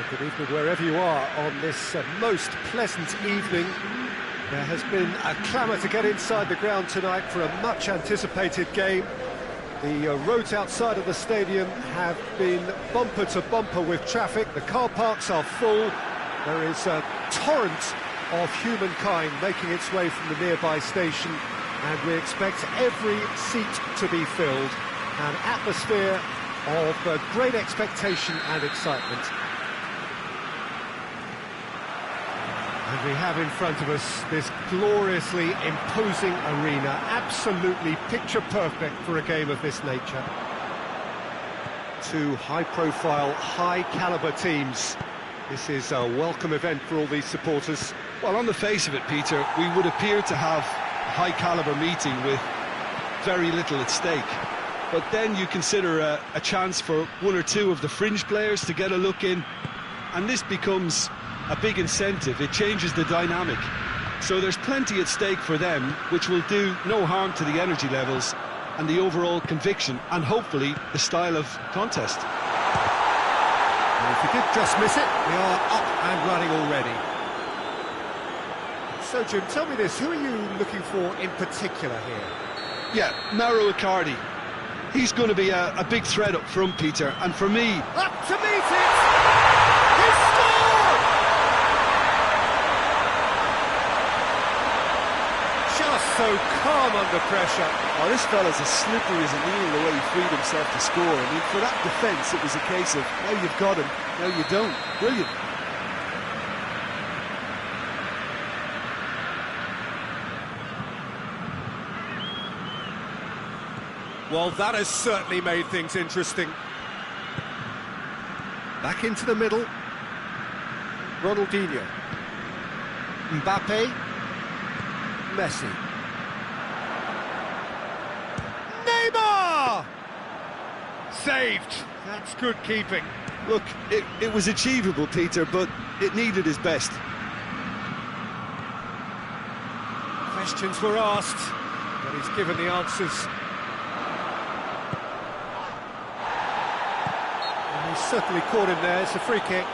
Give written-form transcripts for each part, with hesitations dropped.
Good evening wherever you are on this most pleasant evening. There has been a clamour to get inside the ground tonight for a much-anticipated game. The roads outside of the stadium have been bumper to bumper with traffic. The car parks are full. There is a torrent of humankind making its way from the nearby station, and we expect every seat to be filled. An atmosphere of great expectation and excitement. And we have in front of us this gloriously imposing arena, absolutely picture-perfect for a game of this nature. Two high-profile, high-caliber teams. This is a welcome event for all these supporters. Well, on the face of it, Peter, we would appear to have a high-caliber meeting with very little at stake. But then you consider a chance for one or two of the fringe players to get a look in, and this becomes a big incentive. It changes the dynamic. So there's plenty at stake for them, which will do no harm to the energy levels and the overall conviction, and hopefully the style of contest. And if you did just miss it, we are up and running already. So, Jim, tell me this, who are you looking for in particular here? Yeah, Mauro Icardi. He's going to be a big threat up front, Peter, and for me... Up to meet it! He scored! Just so calm under pressure. Oh, this fella's as slippery as an eel the way he freed himself to score. I mean, for that defence, it was a case of, now you've got him, now you don't. Brilliant. Well, that has certainly made things interesting. Back into the middle. Ronaldinho. Mbappe. Messi. Neymar! Saved. That's good keeping. Look, it was achievable, Peter, but it needed his best. Questions were asked, but he's given the answers. And he's certainly caught him there. It's a free kick.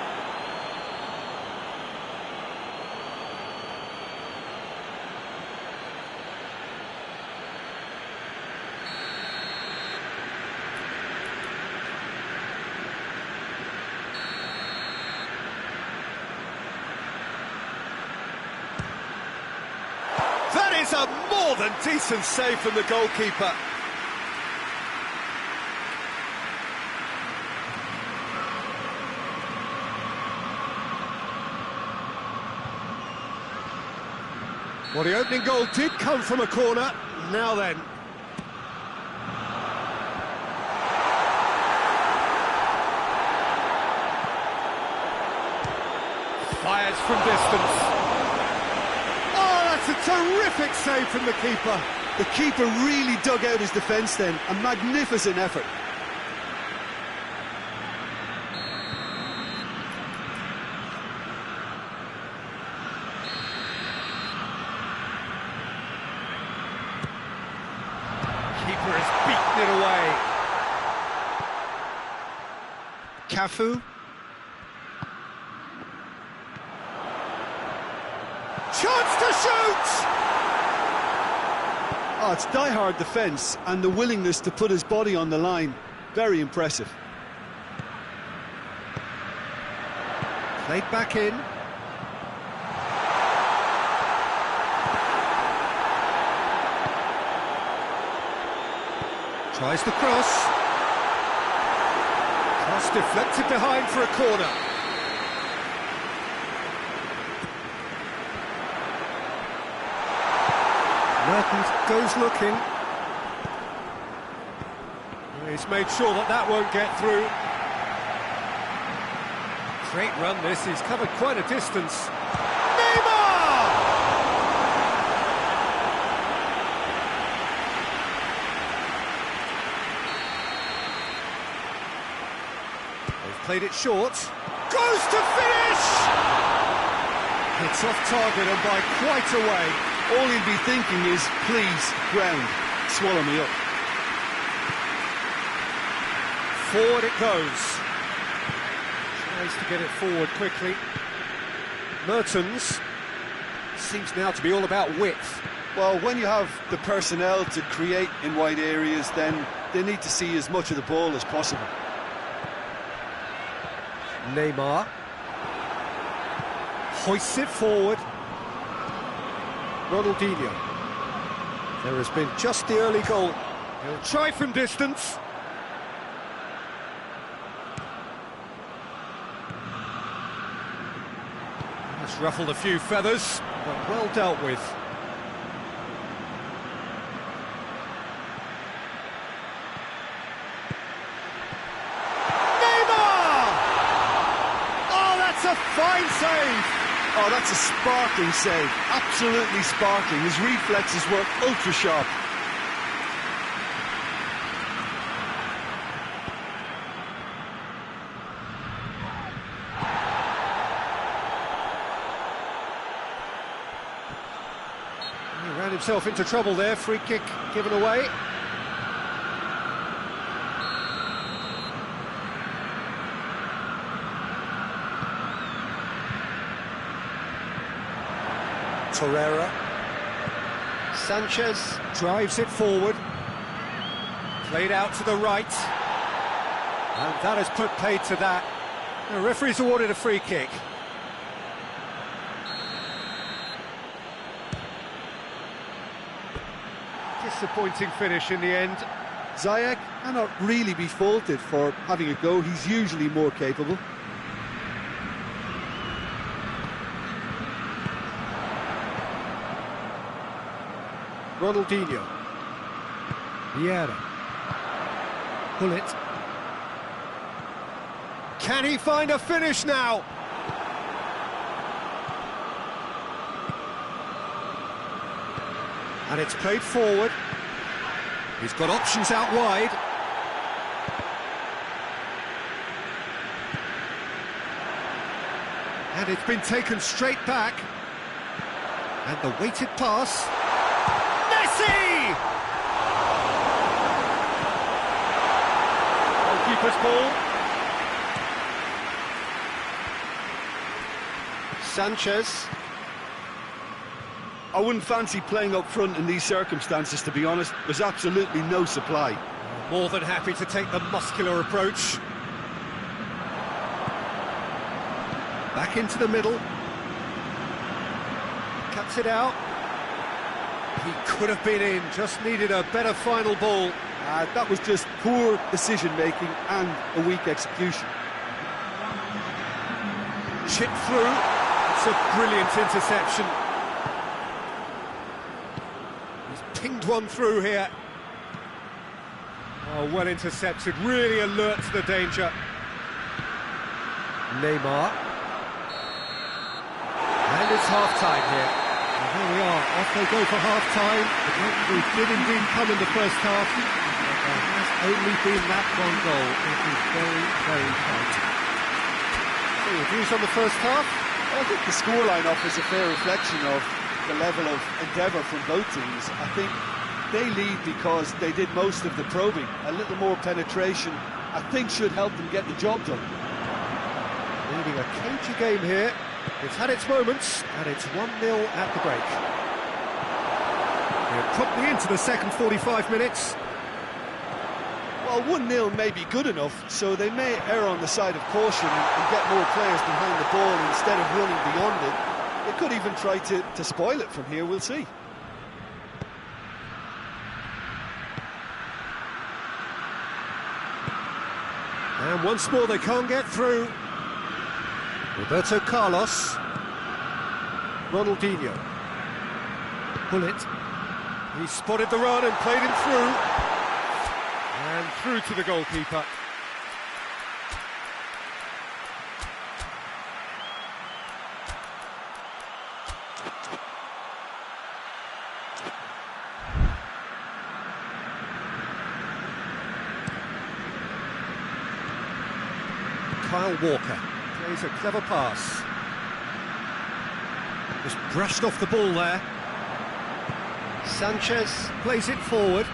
That is a more than decent save from the goalkeeper. Well, the opening goal did come from a corner. Now then. Fires from distance. It's a terrific save from the keeper. The keeper really dug out his defence then. A magnificent effort. Keeper has beaten it away. Cafu. Chance to shoot! Oh, it's die-hard defence and the willingness to put his body on the line. Very impressive. Played back in. Tries the cross. Cross deflected behind for a corner. Mertens goes looking. He's made sure that that won't get through. Great run this, he's covered quite a distance. Neymar! They've played it short. Goes to finish! It's off target and by quite a way. All he'll be thinking is, please, ground, swallow me up. Forward it goes. Tries to get it forward quickly. Mertens seems now to be all about width. Well, when you have the personnel to create in wide areas, then they need to see as much of the ball as possible. Neymar hoists it forward. Ronaldinho. There has been just the early goal. He'll try from distance. That's ruffled a few feathers, but well dealt with. Neymar! Oh, that's a fine save! Oh, that's a sparkling save. Absolutely sparkling. His reflexes were ultra sharp. He ran himself into trouble there. Free kick given away. Torreira. Sanchez drives it forward. Played out to the right. And that has put paid to that. The referee's awarded a free kick. Disappointing finish in the end. Ziyech cannot really be faulted for having a go. He's usually more capable. Ronaldinho. Vieira. Pull it. Can he find a finish now? And it's played forward. He's got options out wide. And it's been taken straight back. And the weighted pass. Messi! Goalkeeper's ball. Sanchez. I wouldn't fancy playing up front in these circumstances, to be honest. There's absolutely no supply. More than happy to take the muscular approach. Back into the middle. Cuts it out. He could have been in, just needed a better final ball. That was just poor decision-making and a weak execution. Chipped through. It's a brilliant interception. He's pinged one through here. Oh, well intercepted, really alert to the danger. Neymar. And it's half-time here. And here we are, off they go for half-time. The breakthrough did indeed come in the first half, but there has only been that one goal. It is very, very tight. So your views on the first half? I think the scoreline offers a fair reflection of the level of endeavour from both teams. I think they lead because they did most of the probing. A little more penetration, I think, should help them get the job done. Leading a cagey game here. It's had its moments, and it's 1-0 at the break. We're promptly into the second 45 minutes. Well, 1-0 may be good enough, so they may err on the side of caution and get more players behind the ball instead of running beyond it. They could even try to spoil it from here, we'll see. And once more they can't get through. Roberto Carlos. Ronaldinho. Pull it. He spotted the run and played him through. And through to the goalkeeper. Kyle Walker plays a clever pass. Just brushed off the ball there. Sanchez plays it forward.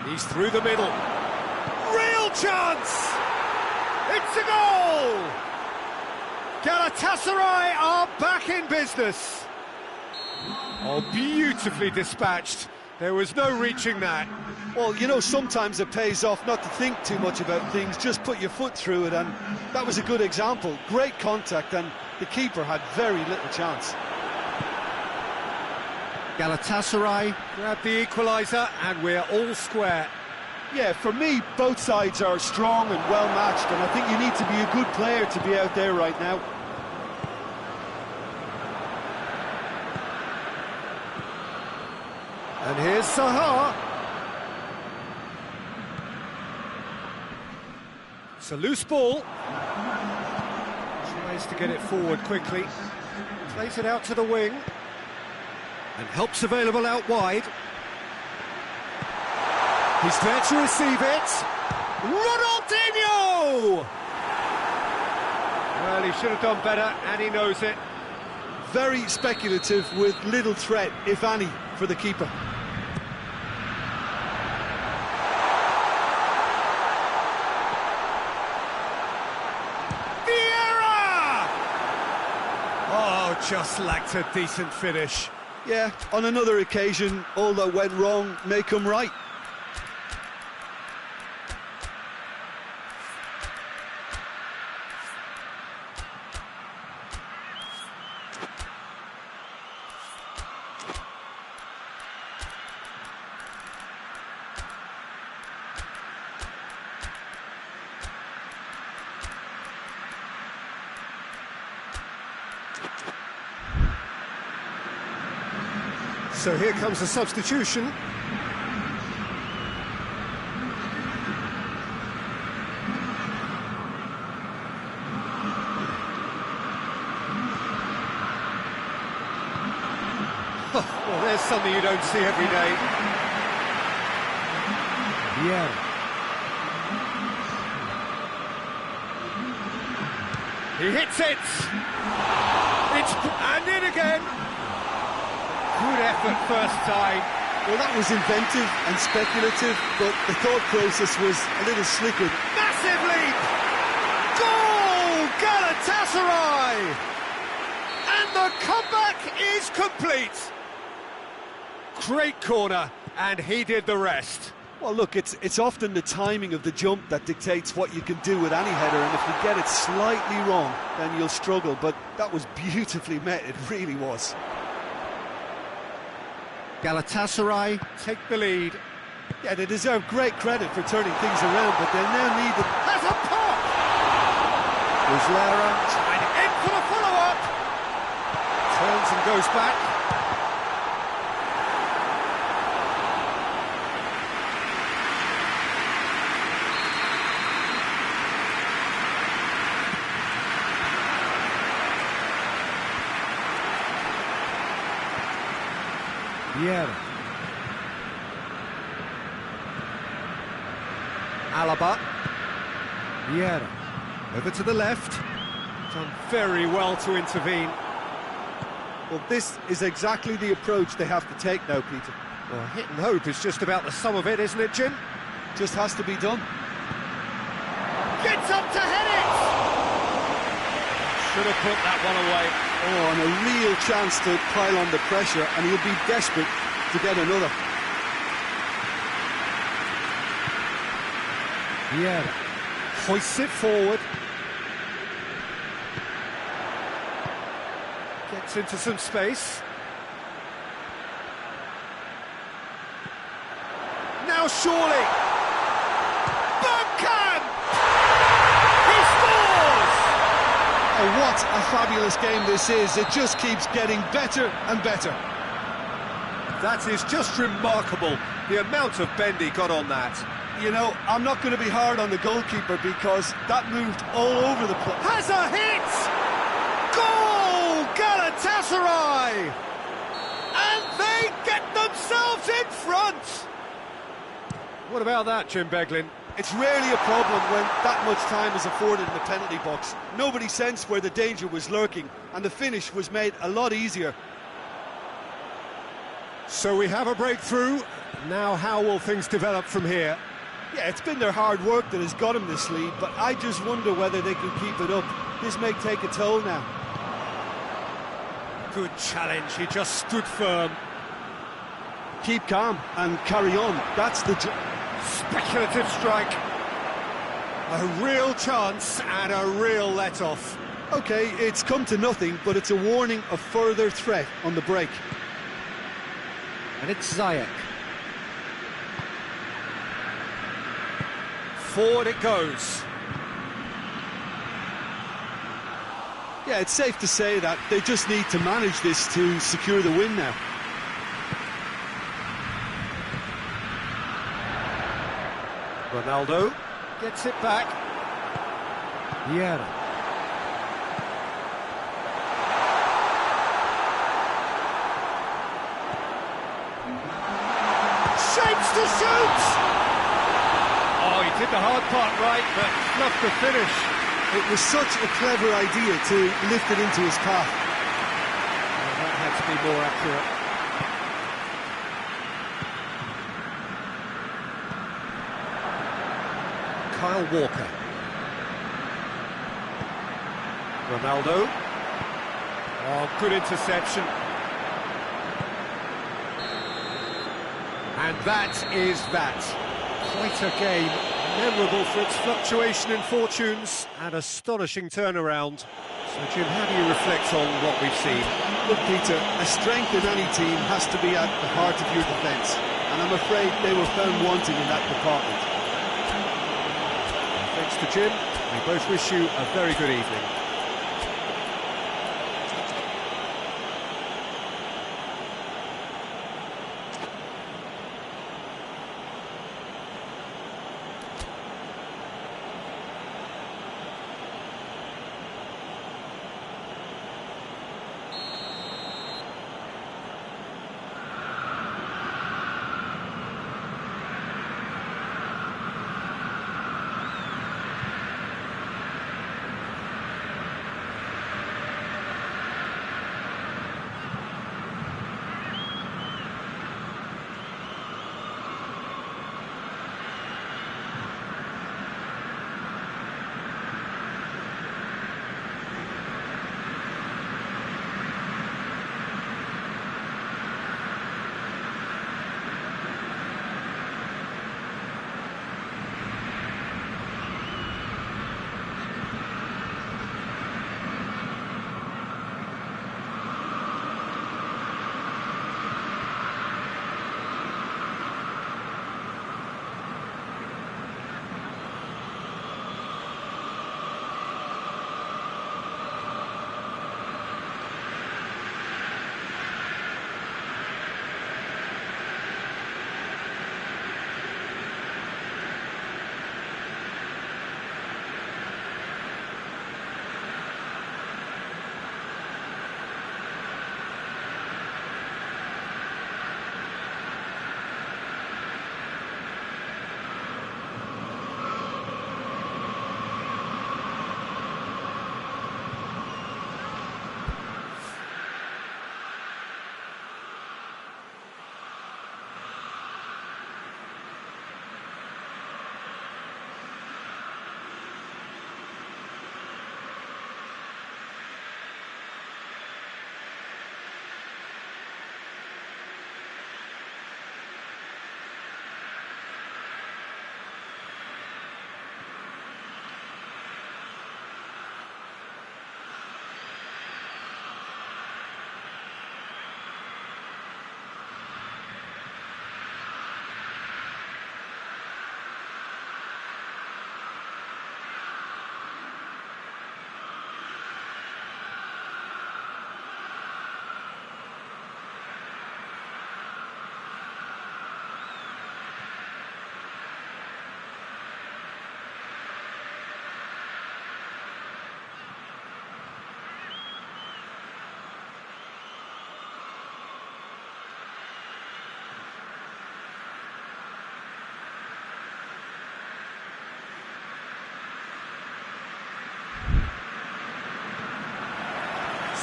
He's through the middle. real chance! It's a goal! Galatasaray are back in business. Oh, beautifully dispatched. There was no reaching that. Well, you know, sometimes it pays off not to think too much about things, just put your foot through it, and that was a good example. Great contact, and the keeper had very little chance. Galatasaray grab the equaliser, and we're all square. Yeah, for me, both sides are strong and well matched, and I think you need to be a good player to be out there right now. And here's Zaha. It's a loose ball. Tries to get it forward quickly. Plays it out to the wing. And help's available out wide. He's there to receive it. Ronaldinho! Well, he should have done better, and he knows it. Very speculative with little threat, if any, for the keeper. Oh, just lacked a decent finish. Yeah, on another occasion, all that went wrong may come right. So here comes the substitution. Well, there's something you don't see every day. Yeah. He hits it! And in again! Good effort first time. Well, that was inventive and speculative, but the thought process was a little slicker. Massive leap! Goal! Galatasaray! And the comeback is complete. Great corner, and he did the rest. Well, look, it's often the timing of the jump that dictates what you can do with any header, and if you get it slightly wrong, then you'll struggle, but that was beautifully met, it really was. Galatasaray take the lead. Yeah, they deserve great credit for turning things around, but they now need the... Has a pop! Muslera trying to in for the follow-up. Turns and goes back. Vieira. Alaba. Vieira. Over to the left. Done very well to intervene. Well, this is exactly the approach they have to take now, Peter. Well, hit and hope is just about the sum of it, isn't it, Jim? Just has to be done. Gets up to head it! Should have put that one away. Oh, and a real chance to pile on the pressure, and he'll be desperate to get another. Vieira hoists it forward. Gets into some space. Now surely! Bergkamp! He scores! Oh, what a fabulous game this is. It just keeps getting better and better. That is just remarkable, the amount of bend he got on that. You know, I'm not going to be hard on the goalkeeper because that moved all over the place. Has a hit! Goal! Galatasaray! And they get themselves in front! What about that, Jim Beglin? It's rarely a problem when that much time is afforded in the penalty box. Nobody sensed where the danger was lurking, and the finish was made a lot easier. So we have a breakthrough. Now how will things develop from here? Yeah, it's been their hard work that has got them this lead, but I just wonder whether they can keep it up. This may take a toll now. Good challenge, he just stood firm. Keep calm and carry on. That's the... Speculative strike. A real chance and a real let-off. OK, it's come to nothing, but it's a warning of further threat on the break. And it's Ziyech. Forward it goes. Yeah, it's safe to say that they just need to manage this to secure the win now. Ronaldo gets it back. Vieira. Shapes to shoot! Oh, he did the hard part right, but fluffed the finish. It was such a clever idea to lift it into his path. Well, that had to be more accurate. Kyle Walker. Ronaldo. Oh, good interception. And that is that. Quite a game, memorable for its fluctuation in fortunes and astonishing turnaround. So, Jim, how do you reflect on what we've seen? Look, Peter, a strength in any team has to be at the heart of your defence, and I'm afraid they were found wanting in that department. Thanks to Jim, we both wish you a very good evening.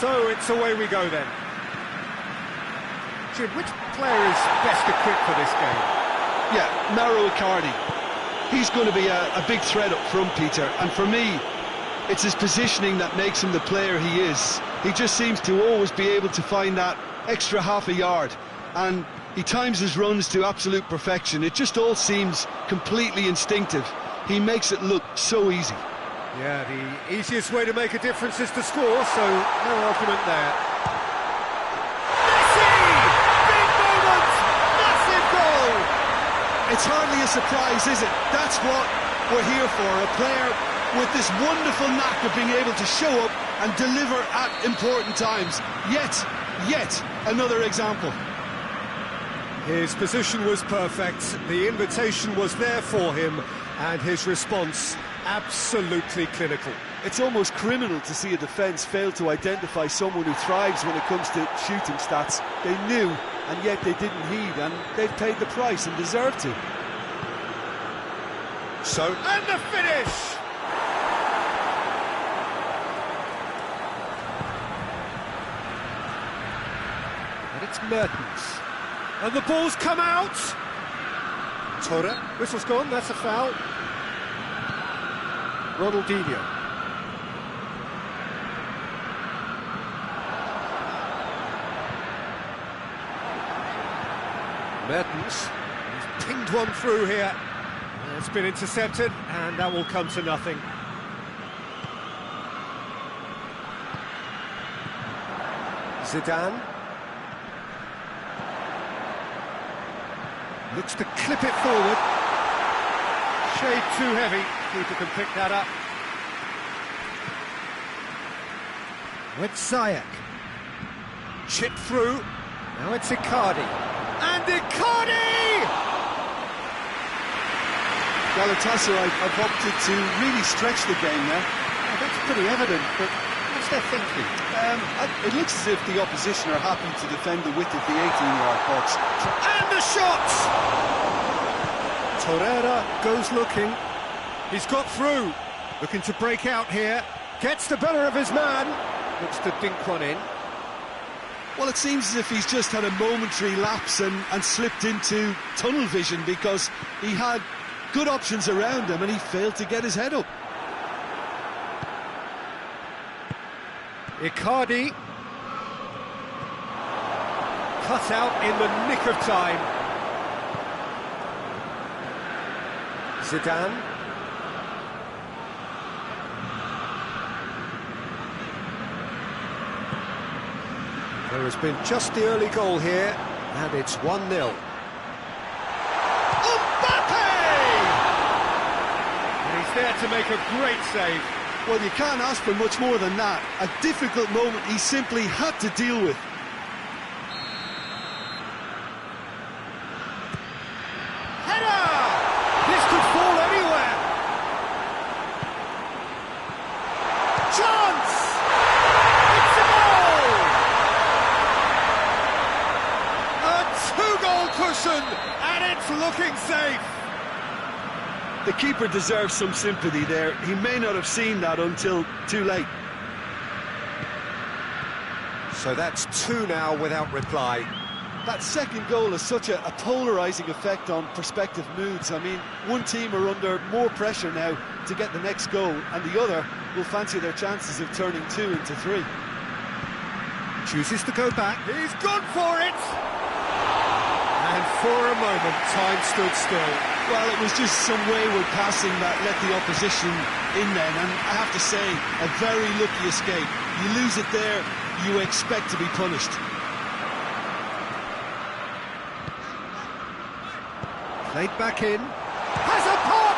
So it's away we go then. Jim, which player is best equipped for this game? Yeah, Mauro Icardi. He's going to be a big threat up front, Peter, and for me, it's his positioning that makes him the player he is. He just seems to always be able to find that extra half a yard, and he times his runs to absolute perfection. It just all seems completely instinctive. He makes it look so easy. Yeah, the easiest way to make a difference is to score, so no argument there. Messi! Big moment! Massive goal! It's hardly a surprise, is it? That's what we're here for, a player with this wonderful knack of being able to show up and deliver at important times. Yet another example. His position was perfect, the invitation was there for him, and his response absolutely clinical. It's almost criminal to see a defence fail to identify someone who thrives when it comes to shooting stats. They knew, and yet they didn't heed, and they've paid the price and deserve to. So, and the finish! And it's Mertens. And the ball's come out! Torre, whistle's gone, that's a foul. Ronaldinho. Mertens, he's pinged one through here. It's been intercepted, and that will come to nothing. Zidane. Looks to clip it forward. Shade too heavy. Keeper can pick that up. With Ziyech. Chip through. Now it's Icardi. And Icardi! Galatasaray have opted to really stretch the game now. Oh, that's pretty evident, but what's their thinking? It looks as if the opposition are happy to defend the width of the 18-yard box. And the shot! Torreira goes looking. He's got through. Looking to break out here. Gets the better of his man. Looks to dink one in. Well, it seems as if he's just had a momentary lapse and slipped into tunnel vision, because he had good options around him and he failed to get his head up. Icardi. Cut out in the nick of time. Zidane. There has been just the early goal here, and it's 1-0. Mbappe! And he's there to make a great save. Well, you can't ask for much more than that. A difficult moment he simply had to deal with. Header! This could fall anywhere. Chance! It's a goal! A two-goal cushion, and it's looking safe. The keeper deserves some sympathy there. He may not have seen that until too late. So that's two now without reply. That second goal has such a polarising effect on prospective moods. I mean, one team are under more pressure now to get the next goal, and the other will fancy their chances of turning 2 into 3. Chooses to go back. He's gone for it! And for a moment, time stood still. Well, it was just some wayward passing that let the opposition in then, and I have to say, a very lucky escape. You lose it there, you expect to be punished. Played back in. Has a pop!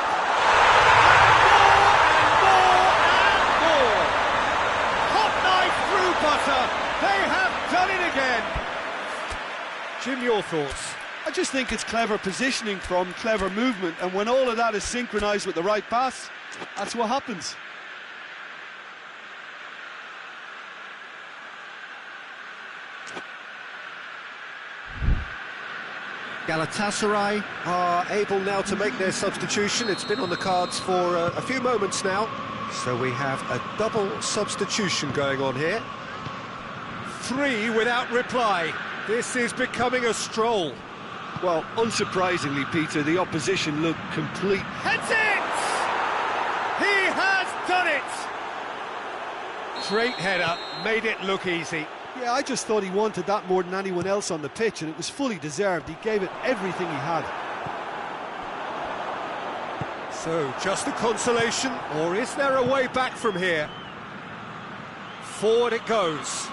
And more! Hot knife through butter. They have done it again. Jim, your thoughts? I just think it's clever positioning from clever movement, and when all of that is synchronised with the right pass, that's what happens. Galatasaray are able now to make their substitution. It's been on the cards for a few moments now. So we have a double substitution going on here. 3 without reply. This is becoming a stroll. Well, unsurprisingly, Peter, the opposition looked complete. Heads it! He has done it! Great header, made it look easy. Yeah, I just thought he wanted that more than anyone else on the pitch, and it was fully deserved. He gave it everything he had. So, just a consolation, or is there a way back from here? Forward it goes.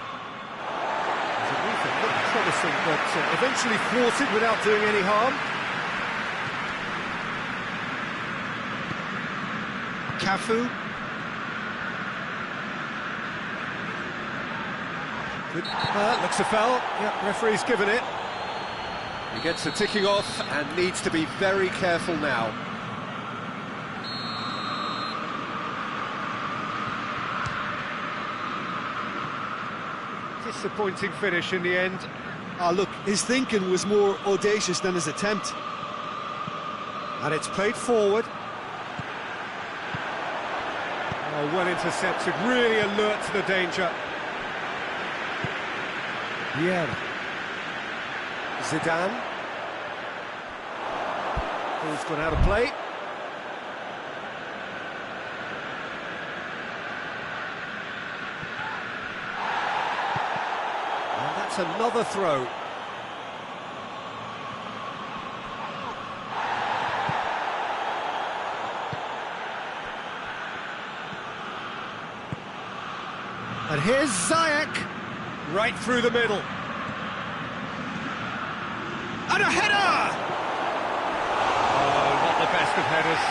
It looked promising, but eventually thwarted without doing any harm. Cafu. Good. Looks a foul. Yeah, referee's given it. He gets the ticking off and needs to be very careful now. Disappointing finish in the end. Look, his thinking was more audacious than his attempt. And it's played forward. Oh, well intercepted, really alert to the danger. Vieira. Zidane. Ball's gone out of play. And that's another throw. And here's Ziyech, right through the middle. And a header! Oh, not the best of headers.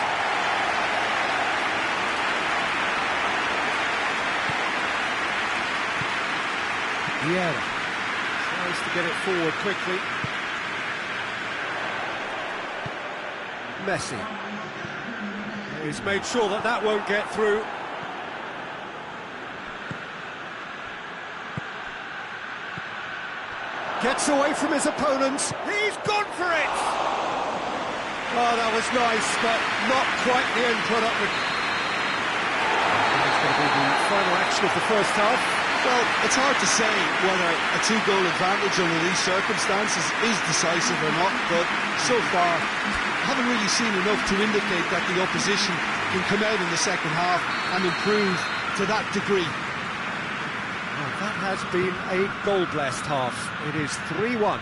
Vieira tries to get it forward quickly. Messi. He's made sure that that won't get through. Gets away from his opponents. He's gone for it! Oh, that was nice, but not quite the end product. It's going to be the final action of the first half. Well, it's hard to say whether a two-goal advantage under these circumstances is decisive or not, but so far, I haven't really seen enough to indicate that the opposition can come out in the second half and improve to that degree. That has been a goal-blessed half. It is 3-1.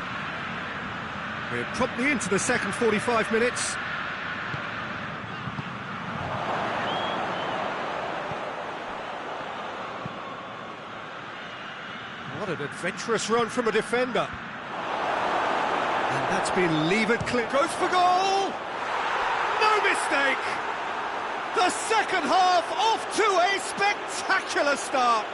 We're promptly into the second 45 minutes. What an adventurous run from a defender. And that's been levered clear. Goes for goal! No mistake! The second half off to a spectacular start.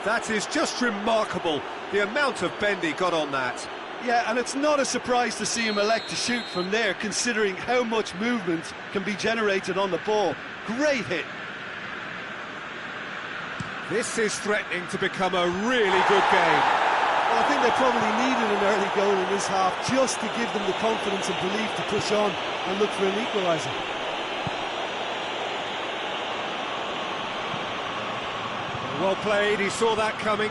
That is just remarkable, the amount of bend he got on that. Yeah, and it's not a surprise to see him elect to shoot from there, considering how much movement can be generated on the ball. Great hit. This is threatening to become a really good game. Well, I think they probably needed an early goal in this half just to give them the confidence and belief to push on and look for an equaliser. Well played, he saw that coming.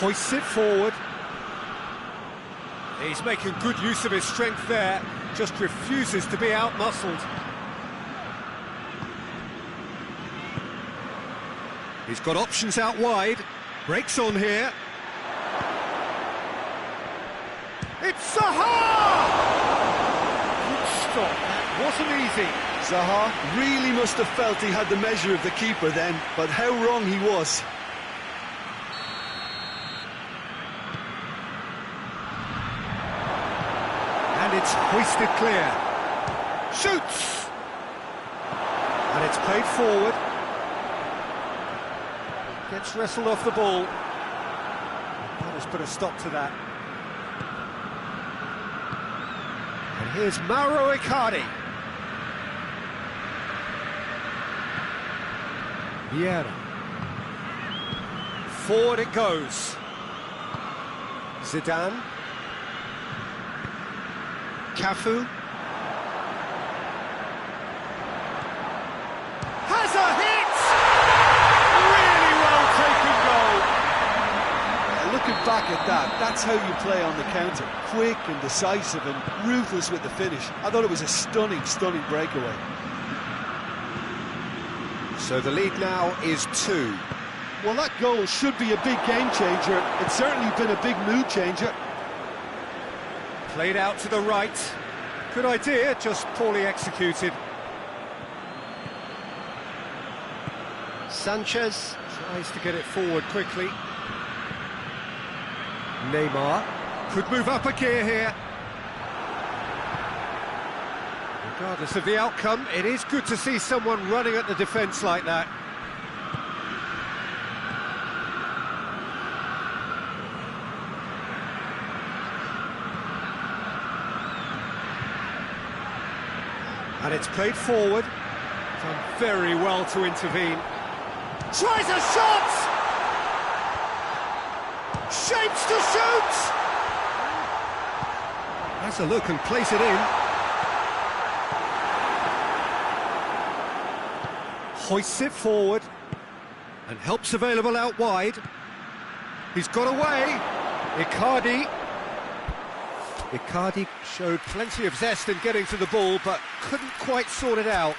Hoists it forward. He's making good use of his strength there, just refuses to be out-muscled. He's got options out wide, breaks on here. It's Zaha! Good stop, that wasn't easy. Zaha really must have felt he had the measure of the keeper then, but how wrong he was. And it's hoisted clear. Shoots! And it's played forward. Gets wrestled off the ball. That has put a stop to that. And here's Mauro Icardi. Vieira. Forward it goes. Zidane. Cafu. Has a hit! Really well taken goal. Looking back at that. That's how you play on the counter. Quick and decisive and ruthless with the finish. I thought it was a stunning, stunning breakaway. So the lead now is 2. Well, that goal should be a big game changer. It's certainly been a big mood changer. Played out to the right. Good idea, just poorly executed. Sanchez tries to get it forward quickly. Neymar could move up a gear here. Regardless of the outcome, it is good to see someone running at the defence like that. And it's played forward. Done very well to intervene. Tries a shot! Shapes to shoot! Has a look and place it in. Hoists it forward and helps available out wide. He's got away. Icardi showed plenty of zest in getting to the ball, but couldn't quite sort it out.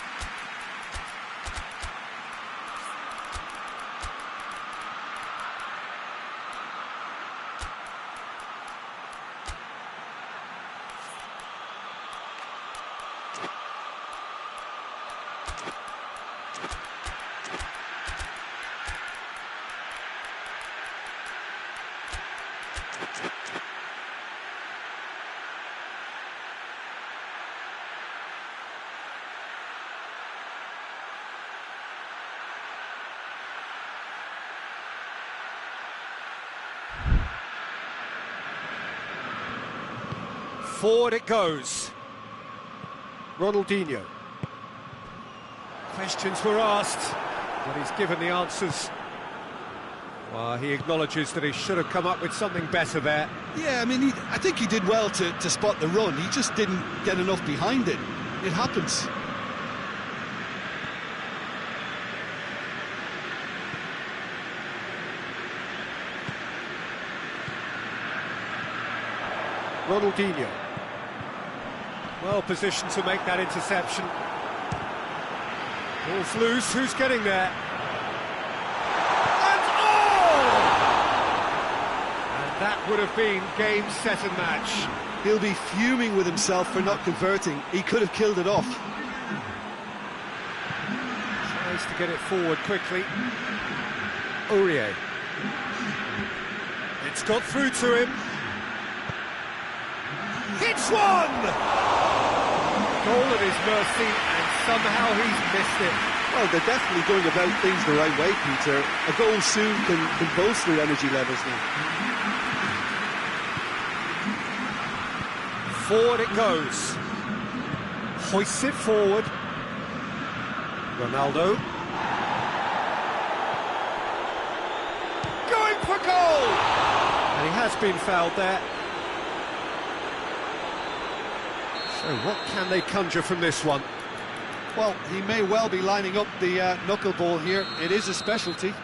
Forward it goes. Ronaldinho. Questions were asked, but he's given the answers. Well, he acknowledges that he should have come up with something better there. Yeah, I mean, I think he did well to spot the run. He just didn't get enough behind it. It happens. Ronaldinho. Well positioned to make that interception. Ball's loose, who's getting there? And And that would have been game, set and match. He'll be fuming with himself for not converting. He could have killed it off. Tries to get it forward quickly. Aurier. It's got through to him. Hits one! Goal at his mercy, and somehow he's missed it. Well, they're definitely going about things the right way, Peter. A goal soon can bolster energy levels now. Forward it goes. Hoists it forward. Ronaldo. Going for goal! And he has been fouled there. So what can they conjure from this one? Well, he may well be lining up the knuckleball here. It is a specialty.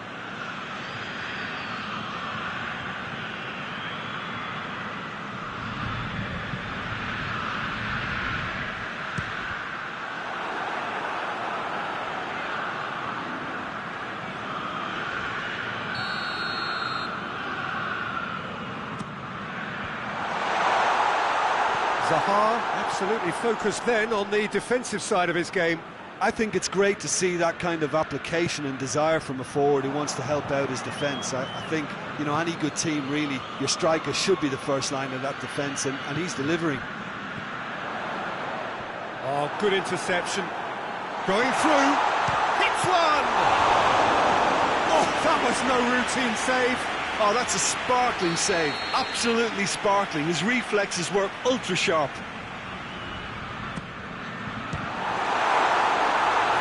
Zaha absolutely focused then on the defensive side of his game. I think it's great to see that kind of application and desire from a forward who wants to help out his defence. I think, you know, any good team, really, your striker should be the first line of that defence, and he's delivering. Oh, good interception. Going through. Hits one! Oh, that was no routine save. Oh, that's a sparkling save. Absolutely sparkling. His reflexes were ultra-sharp.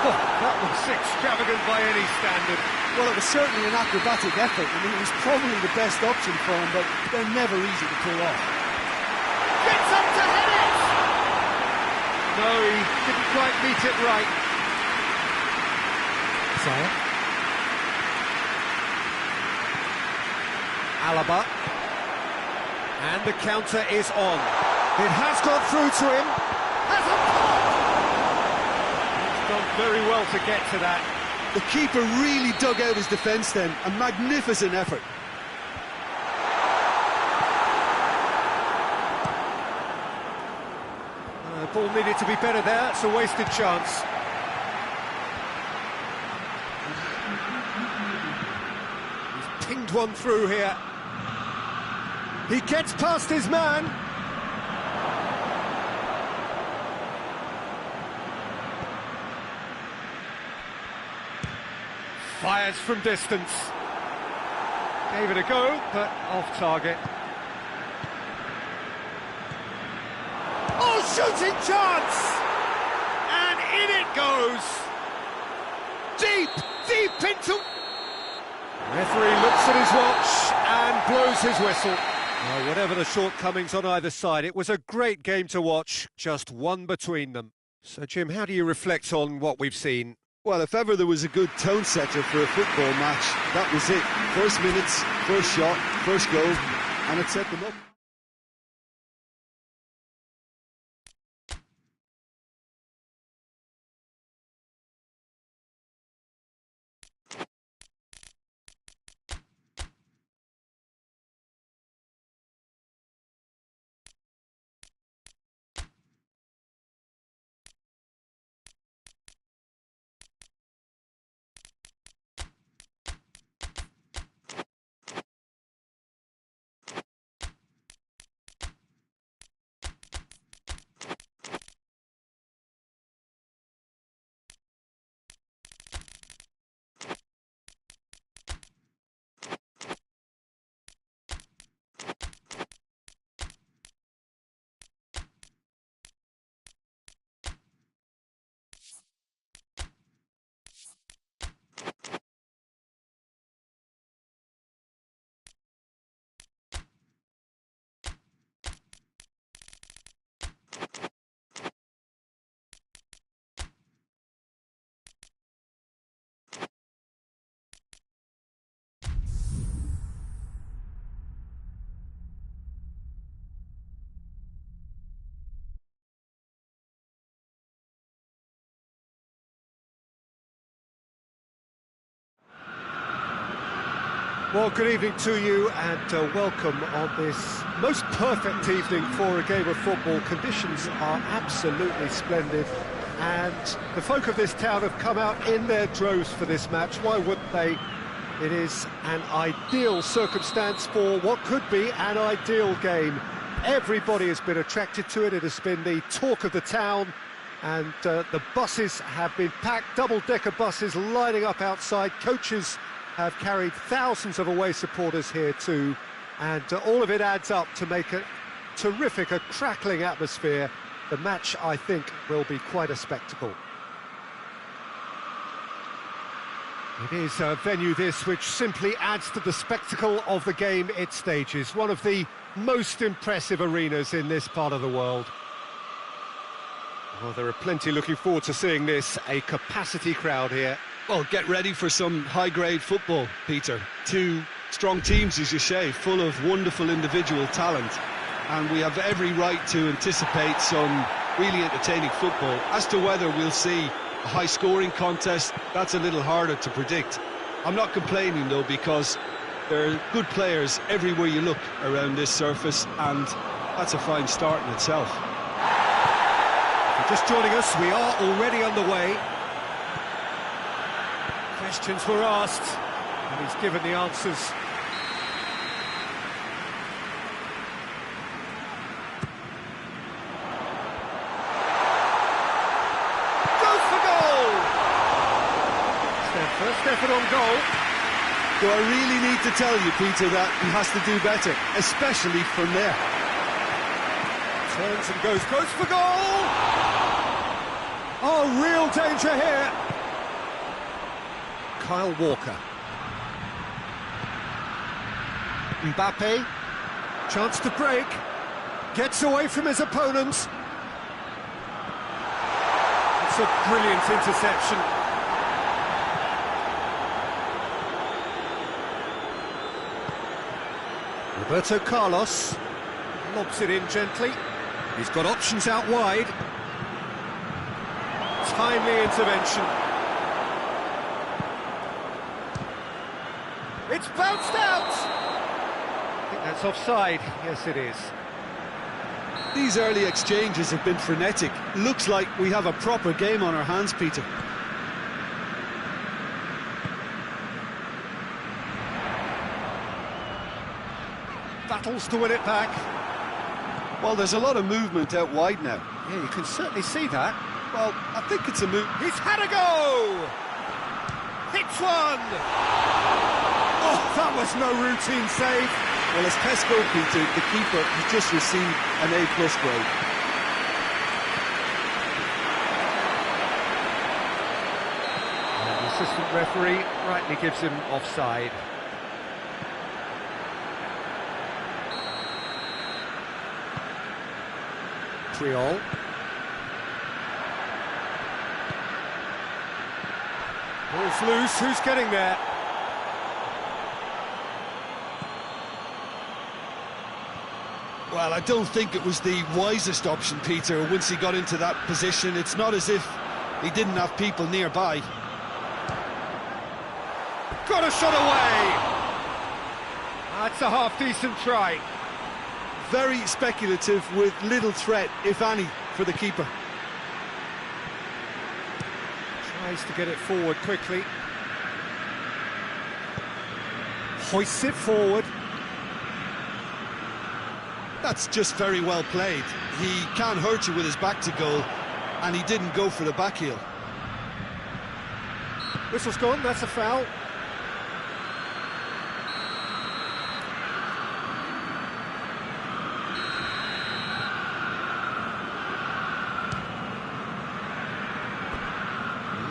Oh, that was extravagant by any standard. Well, it was certainly an acrobatic effort. I mean, it was probably the best option for him, but they're never easy to pull off. Gets up to head it! No, he didn't quite meet it right. Sorry. Alaba. And the counter is on. It has gone through to him. Has a pop! He's done very well to get to that. The keeper really dug out his defence then. A magnificent effort. The ball needed to be better there. It's a wasted chance. He's pinged one through here. He gets past his man. Fires from distance. Gave it a go, but off target. Oh, shooting chance! And in it goes! Deep into... Referee looks at his watch and blows his whistle. Well, whatever the shortcomings on either side, it was a great game to watch, just one between them. So, Jim, how do you reflect on what we've seen? Well, if ever there was a good tone setter for a football match, that was it. First minutes, first shot, first goal, and it set them up. Well, good evening to you and welcome on this most perfect evening for a game of football. Conditions are absolutely splendid and the folk of this town have come out in their droves for this match. Why wouldn't they? It is an ideal circumstance for what could be an ideal game. Everybody has been attracted to it. It has been the talk of the town and the buses have been packed, double-decker buses lining up outside. Coaches have carried thousands of away supporters here too, and all of it adds up to make a terrific, a crackling atmosphere. The match, I think, will be quite a spectacle. It is a venue this which simply adds to the spectacle of the game it stages. One of the most impressive arenas in this part of the world. Well, there are plenty looking forward to seeing this, a capacity crowd here. Well, get ready for some high-grade football, Peter. Two strong teams, as you say, full of wonderful individual talent. And we have every right to anticipate some really entertaining football. As to whether we'll see a high-scoring contest, that's a little harder to predict. I'm not complaining, though, because there are good players everywhere you look around this surface, and that's a fine start in itself. Just joining us, we are already underway. Questions were asked, and he's given the answers. Goes for goal! It's their first effort on goal. Do I really need to tell you, Peter, that he has to do better, especially from there? Turns and goes for goal! Oh, real danger here. Kyle Walker. Mbappe, chance to break, gets away from his opponents. It's a brilliant interception. Roberto Carlos. Lobs it in gently. He's got options out wide. Timely intervention. It's bounced out! I think that's offside. Yes, it is. These early exchanges have been frenetic. Looks like we have a proper game on our hands, Peter. Battles to win it back. Well, there's a lot of movement out wide now. Yeah, you can certainly see that. Well, I think it's a move. He's had a go! Hits one! Oh, that was no routine save. Well, as Pesco, Peter, the keeper, has just received an A+ grade. And the assistant referee rightly gives him offside. Triol. Ball's loose, who's getting there? Well, I don't think it was the wisest option, Peter, once he got into that position. It's not as if he didn't have people nearby. Got a shot away! That's a half-decent try. Very speculative with little threat, if any, for the keeper. Tries to get it forward quickly. Hoists it forward. That's just very well played. He can't hurt you with his back to goal, and he didn't go for the back heel. Whistle's gone, that's a foul.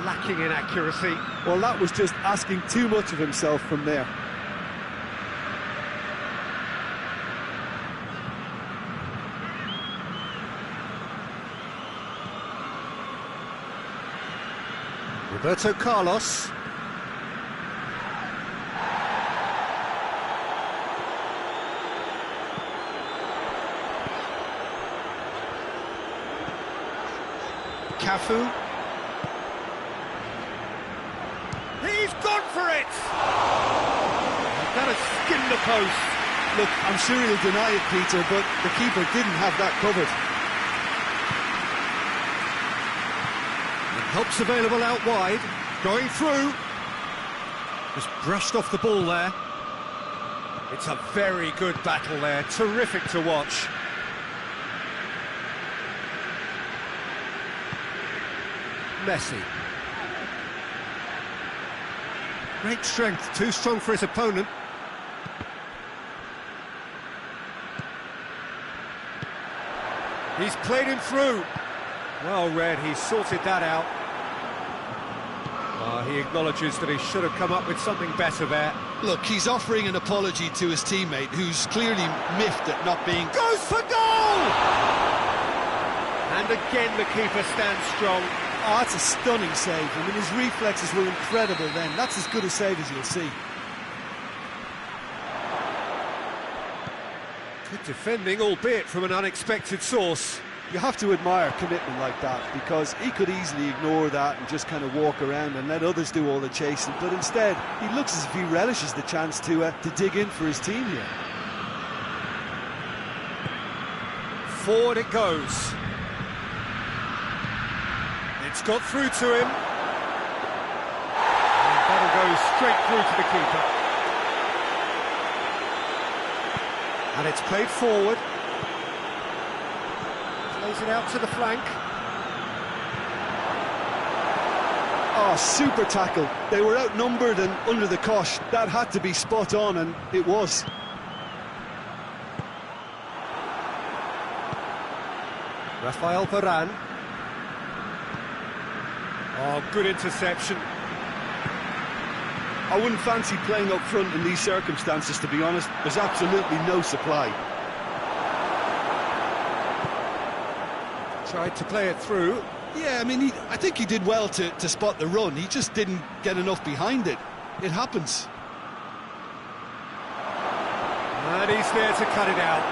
Lacking in accuracy. Well, that was just asking too much of himself from there. Roberto Carlos. Cafu. He's gone for it! That has skinned the post. Look, I'm sure he'll deny it, Peter, but the keeper didn't have that covered. Help's available out wide, going through. Just brushed off the ball there. It's a very good battle there, terrific to watch. Messi. Great strength, too strong for his opponent. He's played him through. Well read, he sorted that out. He acknowledges that he should have come up with something better there. Look, he's offering an apology to his teammate, who's clearly miffed at not being... Goes for goal! And again the keeper stands strong. Oh, that's a stunning save. I mean, his reflexes were incredible then. That's as good a save as you'll see. Good defending, albeit from an unexpected source. You have to admire commitment like that, because he could easily ignore that and just kind of walk around and let others do all the chasing, but instead he looks as if he relishes the chance to dig in for his team here. Forward it goes. It's got through to him. And that'll go straight through to the keeper. And it's played forward. Plays it out to the flank. Oh, super tackle. They were outnumbered and under the cosh. That had to be spot on, and it was. Rafael Varane. Oh, good interception. I wouldn't fancy playing up front in these circumstances, to be honest. There's absolutely no supply. Tried to play it through. Yeah, I mean, I think he did well to spot the run. He just didn't get enough behind it. It happens. And he's there to cut it out.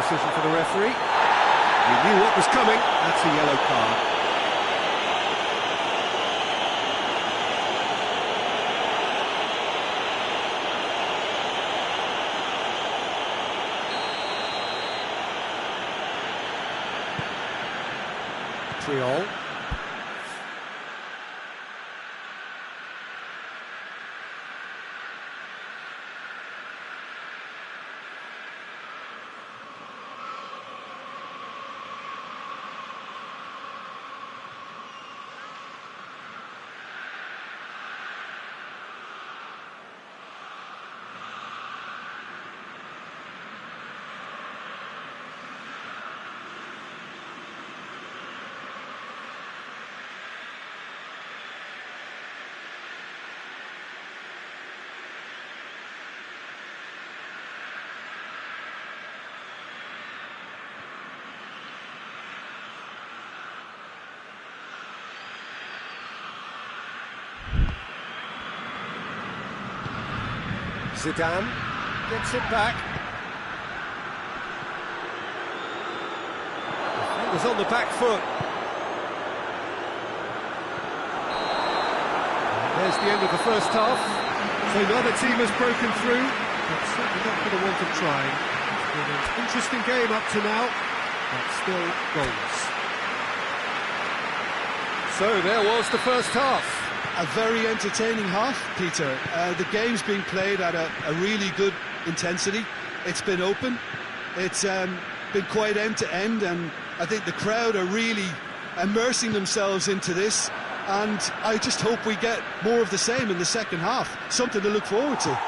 decision for the referee. He knew what was coming. That's a yellow card. 3-3. Zidane gets it back. It was on the back foot. And there's the end of the first half. So neither team has broken through, but certainly not for the want of trying. It's been an interesting game up to now, but still goalless. So there was the first half. A very entertaining half, Peter. The game's been played at a really good intensity. It's been open. It's been quite end-to-end, and I think the crowd are really immersing themselves into this, and I just hope we get more of the same in the second half. Something to look forward to.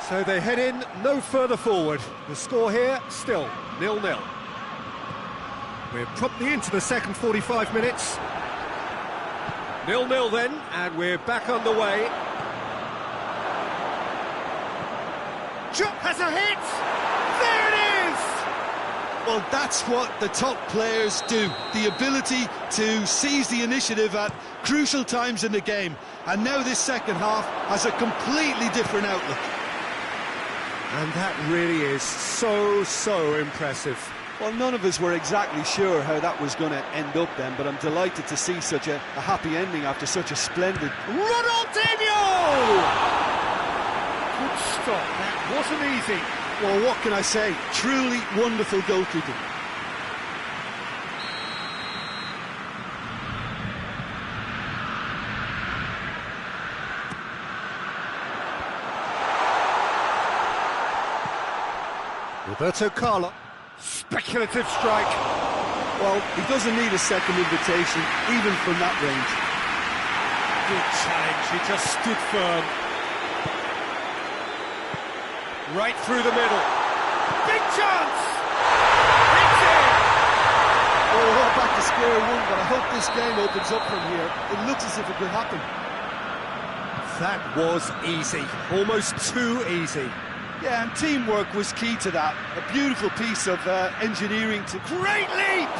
So they head in no further forward. The score here, still 0-0. We're promptly into the second 45 minutes. 0-0 then, and we're back underway. Chop has a hit! There it is! Well, that's what the top players do. The ability to seize the initiative at crucial times in the game. And now this second half has a completely different outlook. And that really is so impressive. Well, none of us were exactly sure how that was going to end up then, but I'm delighted to see such a happy ending after such a splendid... Ronaldinho! Good stop, that wasn't easy. Well, what can I say? Truly wonderful goalkeeping. Roberto Carlos. Speculative strike. Well, he doesn't need a second invitation, even from that range. Good challenge, he just stood firm. Right through the middle. Big chance! It's in! Well, we're all back to square one, but I hope this game opens up from here. It looks as if it could happen. That was easy, almost too easy. Yeah, and teamwork was key to that. A beautiful piece of engineering to... Great leap!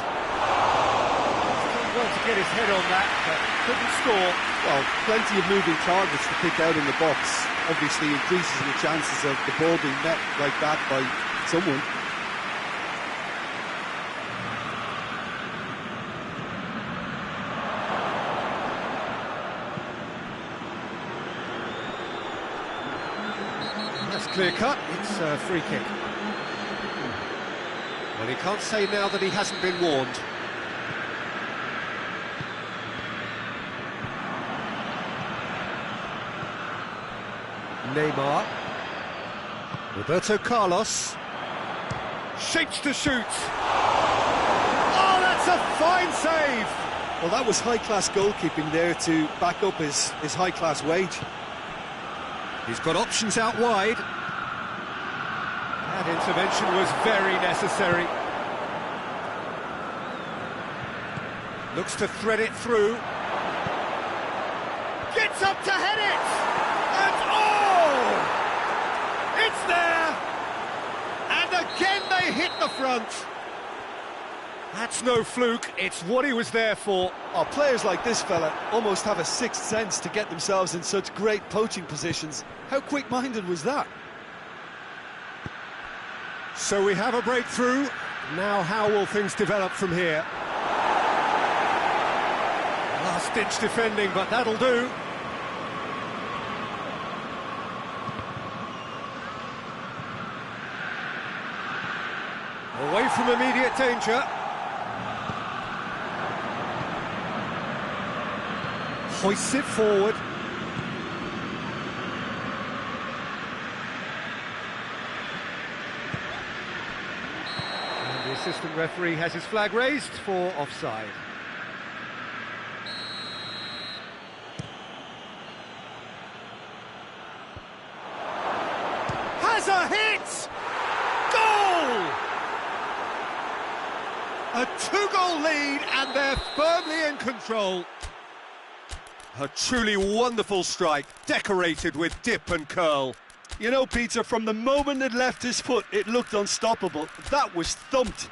Well to get his head on that, but couldn't score. Well, plenty of moving targets to pick out in the box. Obviously increases the chances of the ball being met like that by someone. Clear cut, it's a free kick. Well, he can't say now that he hasn't been warned. Neymar. Roberto Carlos. Shapes to shoot. Oh, that's a fine save! Well, that was high-class goalkeeping there to back up his high-class wage. He's got options out wide. That intervention was very necessary. Looks to thread it through. Gets up to head it! And oh! It's there! And again they hit the front. That's no fluke, it's what he was there for. Oh, players like this fella almost have a sixth sense to get themselves in such great poaching positions. How quick-minded was that? So we have a breakthrough. Now how will things develop from here? Last-ditch defending, but that'll do. Away from immediate danger. Hoists it forward. And the assistant referee has his flag raised for offside. Has a hit! Goal! A two-goal lead, and they're firmly in control. A truly wonderful strike, decorated with dip and curl. You know, Peter, from the moment it left his foot, it looked unstoppable. That was thumped.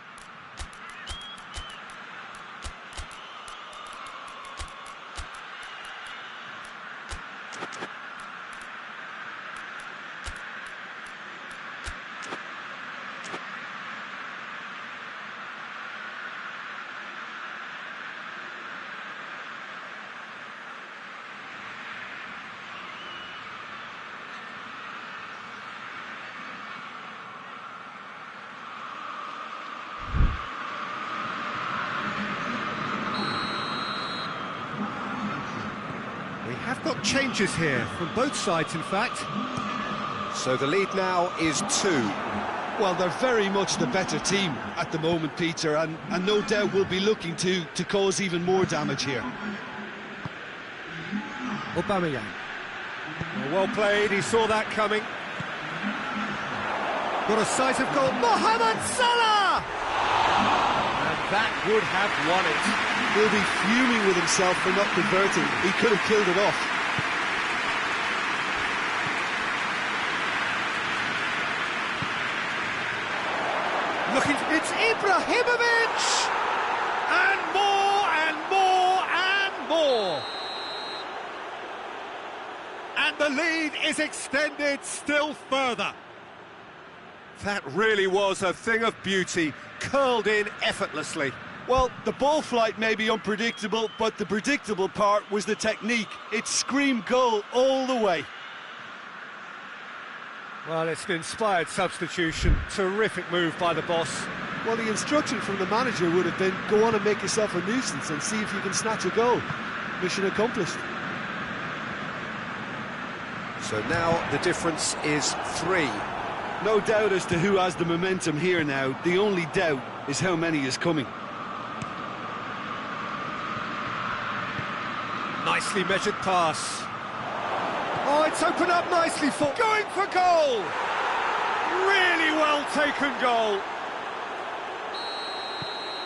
We have got changes here, from both sides in fact. So the lead now is 2. Well, they're very much the better team at the moment, Peter, and no doubt will be looking to cause even more damage here. Aubameyang. Well played, he saw that coming. Got a sight of goal, Mohamed Salah! And that would have won it. He'll be fuming with himself for not converting. He could have killed it off. Looking, it's Ibrahimovic! And more, and more, and more! And the lead is extended still further. That really was a thing of beauty, curled in effortlessly. Well, the ball flight may be unpredictable, but the predictable part was the technique. It screamed goal all the way. Well, it's an inspired substitution. Terrific move by the boss. Well, the instruction from the manager would have been, go on and make yourself a nuisance and see if you can snatch a goal. Mission accomplished. So now the difference is 3. No doubt as to who has the momentum here now. The only doubt is how many is coming. Nicely measured pass. Oh, it's opened up nicely for... Going for goal! Really well taken goal.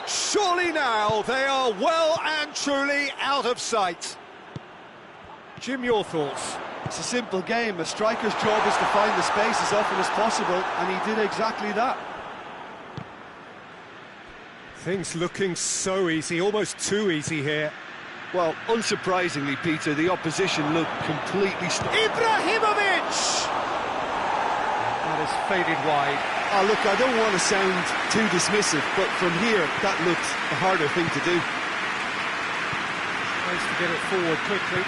Surely now they are well and truly out of sight. Jim, your thoughts? It's a simple game. A striker's job is to find the space as often as possible, and he did exactly that. Things looking so easy, almost too easy here. Well, unsurprisingly, Peter, the opposition looked completely... Ibrahimovic! That has faded wide. Oh, look, I don't want to sound too dismissive, but from here, that looked the harder thing to do. Nice to get it forward quickly.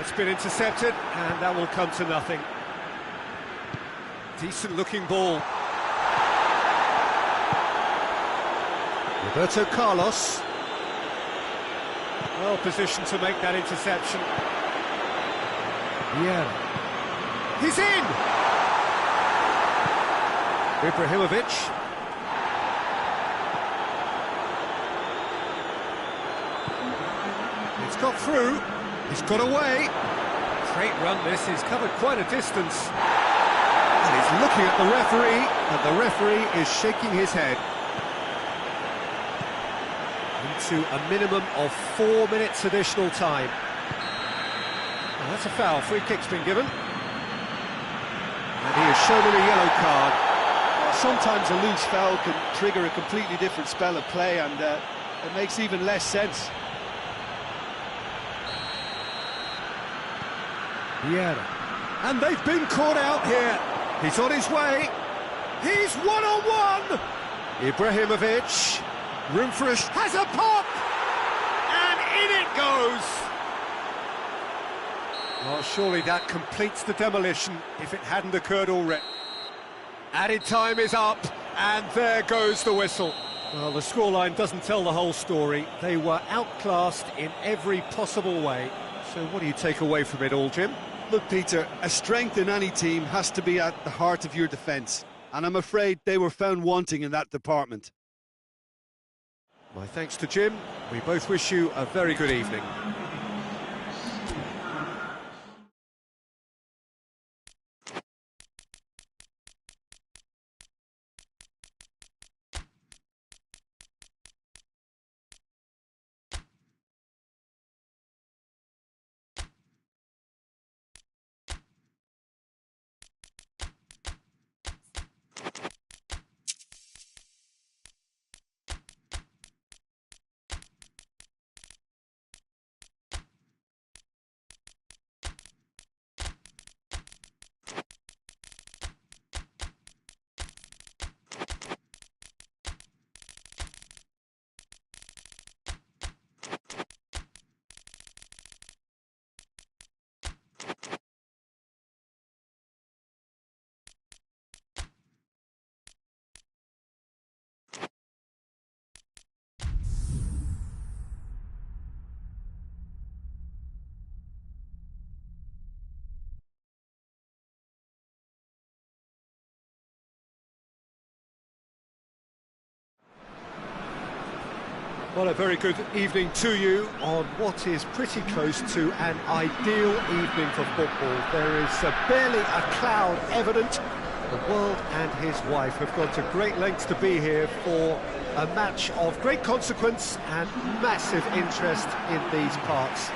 It's been intercepted, and that will come to nothing. Decent-looking ball. Roberto Carlos. Well positioned to make that interception. Yeah. He's in! Ibrahimovic. It's got through. He's got away. Great run this. He's covered quite a distance. And he's looking at the referee, and the referee is shaking his head. Into a minimum of 4 minutes additional time. Well, that's a foul. Free kick's been given. And he is shown in a yellow card. Sometimes a loose foul can trigger a completely different spell of play, and it makes even less sense. Vieira. And they've been caught out here. He's on his way. He's one-on-one. Ibrahimovic. Room for a... has a pop! And in it goes! Oh, surely that completes the demolition if it hadn't occurred already. Added time is up, and there goes the whistle. Well, the scoreline doesn't tell the whole story. They were outclassed in every possible way. So what do you take away from it all, Jim? Look, Peter, a strength in any team has to be at the heart of your defence, and I'm afraid they were found wanting in that department. My thanks to Jim. We both wish you a very good evening. Well, a very good evening to you on what is pretty close to an ideal evening for football. There is barely a cloud evident. The world and his wife have gone to great lengths to be here for a match of great consequence and massive interest in these parts.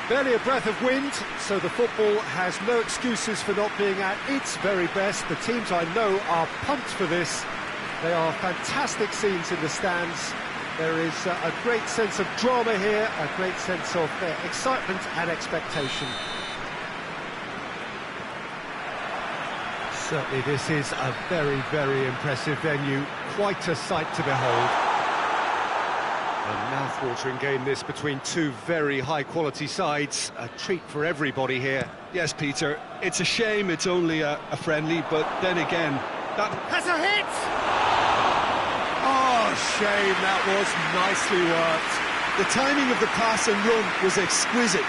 Barely a breath of wind, so the football has no excuses for not being at its very best. The teams I know are pumped for this. They are fantastic scenes in the stands. There is a great sense of drama here, a great sense of excitement and expectation. Certainly this is a very, very impressive venue, quite a sight to behold. A mouth-watering game this between two very high-quality sides, a treat for everybody here. Yes, Peter, it's a shame it's only a friendly, but then again, that has a hit! Oh, shame, that was nicely worked. The timing of the pass and run was exquisite.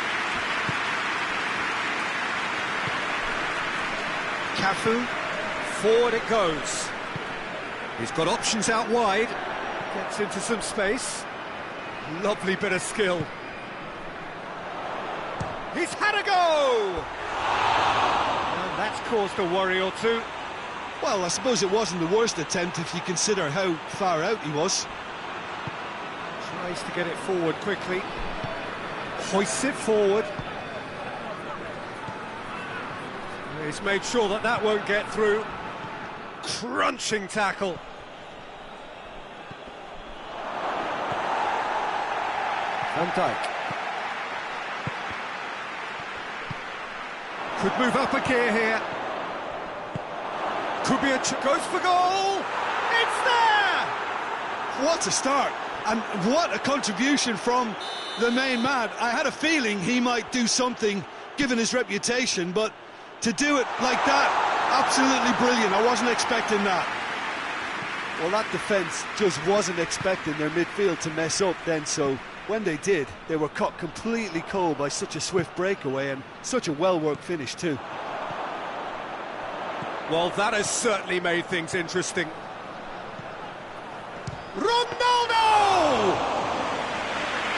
Cafu, forward it goes. He's got options out wide, gets into some space. Lovely bit of skill. He's had a go! And that's caused a worry or two. Well, I suppose it wasn't the worst attempt if you consider how far out he was. Tries to get it forward quickly. Hoists it forward. He's made sure that that won't get through. Crunching tackle. Van Dijk. Could move up a gear here. Could be goes for goal! It's there! What a start, and what a contribution from the main man. I had a feeling he might do something, given his reputation, but to do it like that, absolutely brilliant. I wasn't expecting that. Well, that defence just wasn't expecting their midfield to mess up then, so when they did, they were caught completely cold by such a swift breakaway and such a well-worked finish too. Well, that has certainly made things interesting. Ronaldo!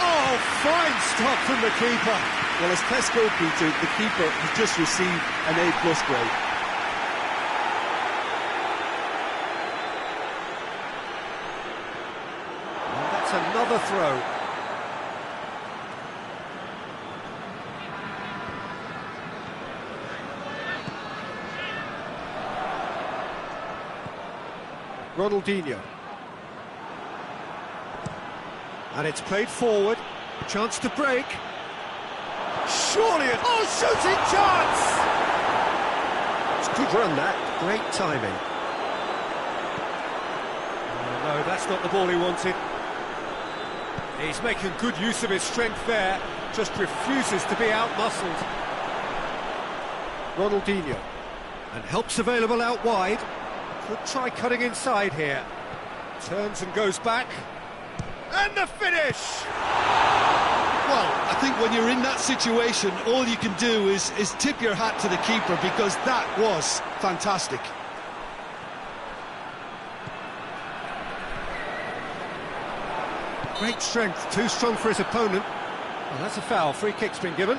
Oh, fine stop from the keeper. Well, as test goalkeeper, the keeper has just received an A+ grade. And that's another throw. Ronaldinho. And it's played forward. Chance to break. surely oh, shooting chance! It's a good run, that. Great timing. Oh, no, that's not the ball he wanted. He's making good use of his strength there, just refuses to be out-muscled. Ronaldinho, and help's available out wide. Could try cutting inside here. Turns and goes back. And the finish! Well, I think when you're in that situation, all you can do is tip your hat to the keeper, because that was fantastic. Great strength, too strong for his opponent. Well, that's a foul. Free kick's been given.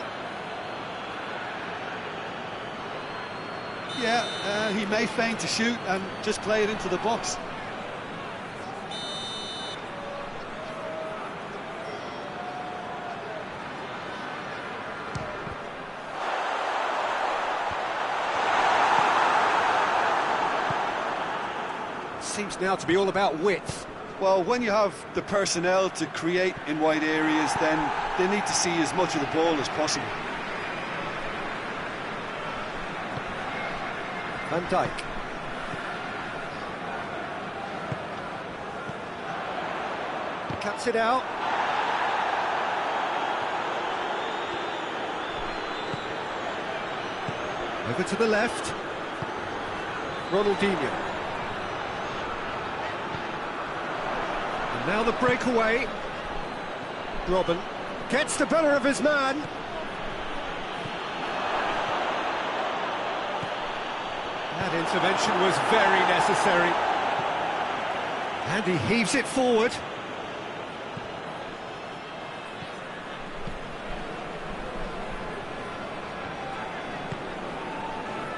Yeah, he may feign to shoot and just play it into the box. Seems now to be all about width. Well, when you have the personnel to create in wide areas, then they need to see as much of the ball as possible. Van Dijk. Cuts it out. Over to the left. Ronaldinho. And now the breakaway. Robin gets the better of his man. That intervention was very necessary. And he heaves it forward.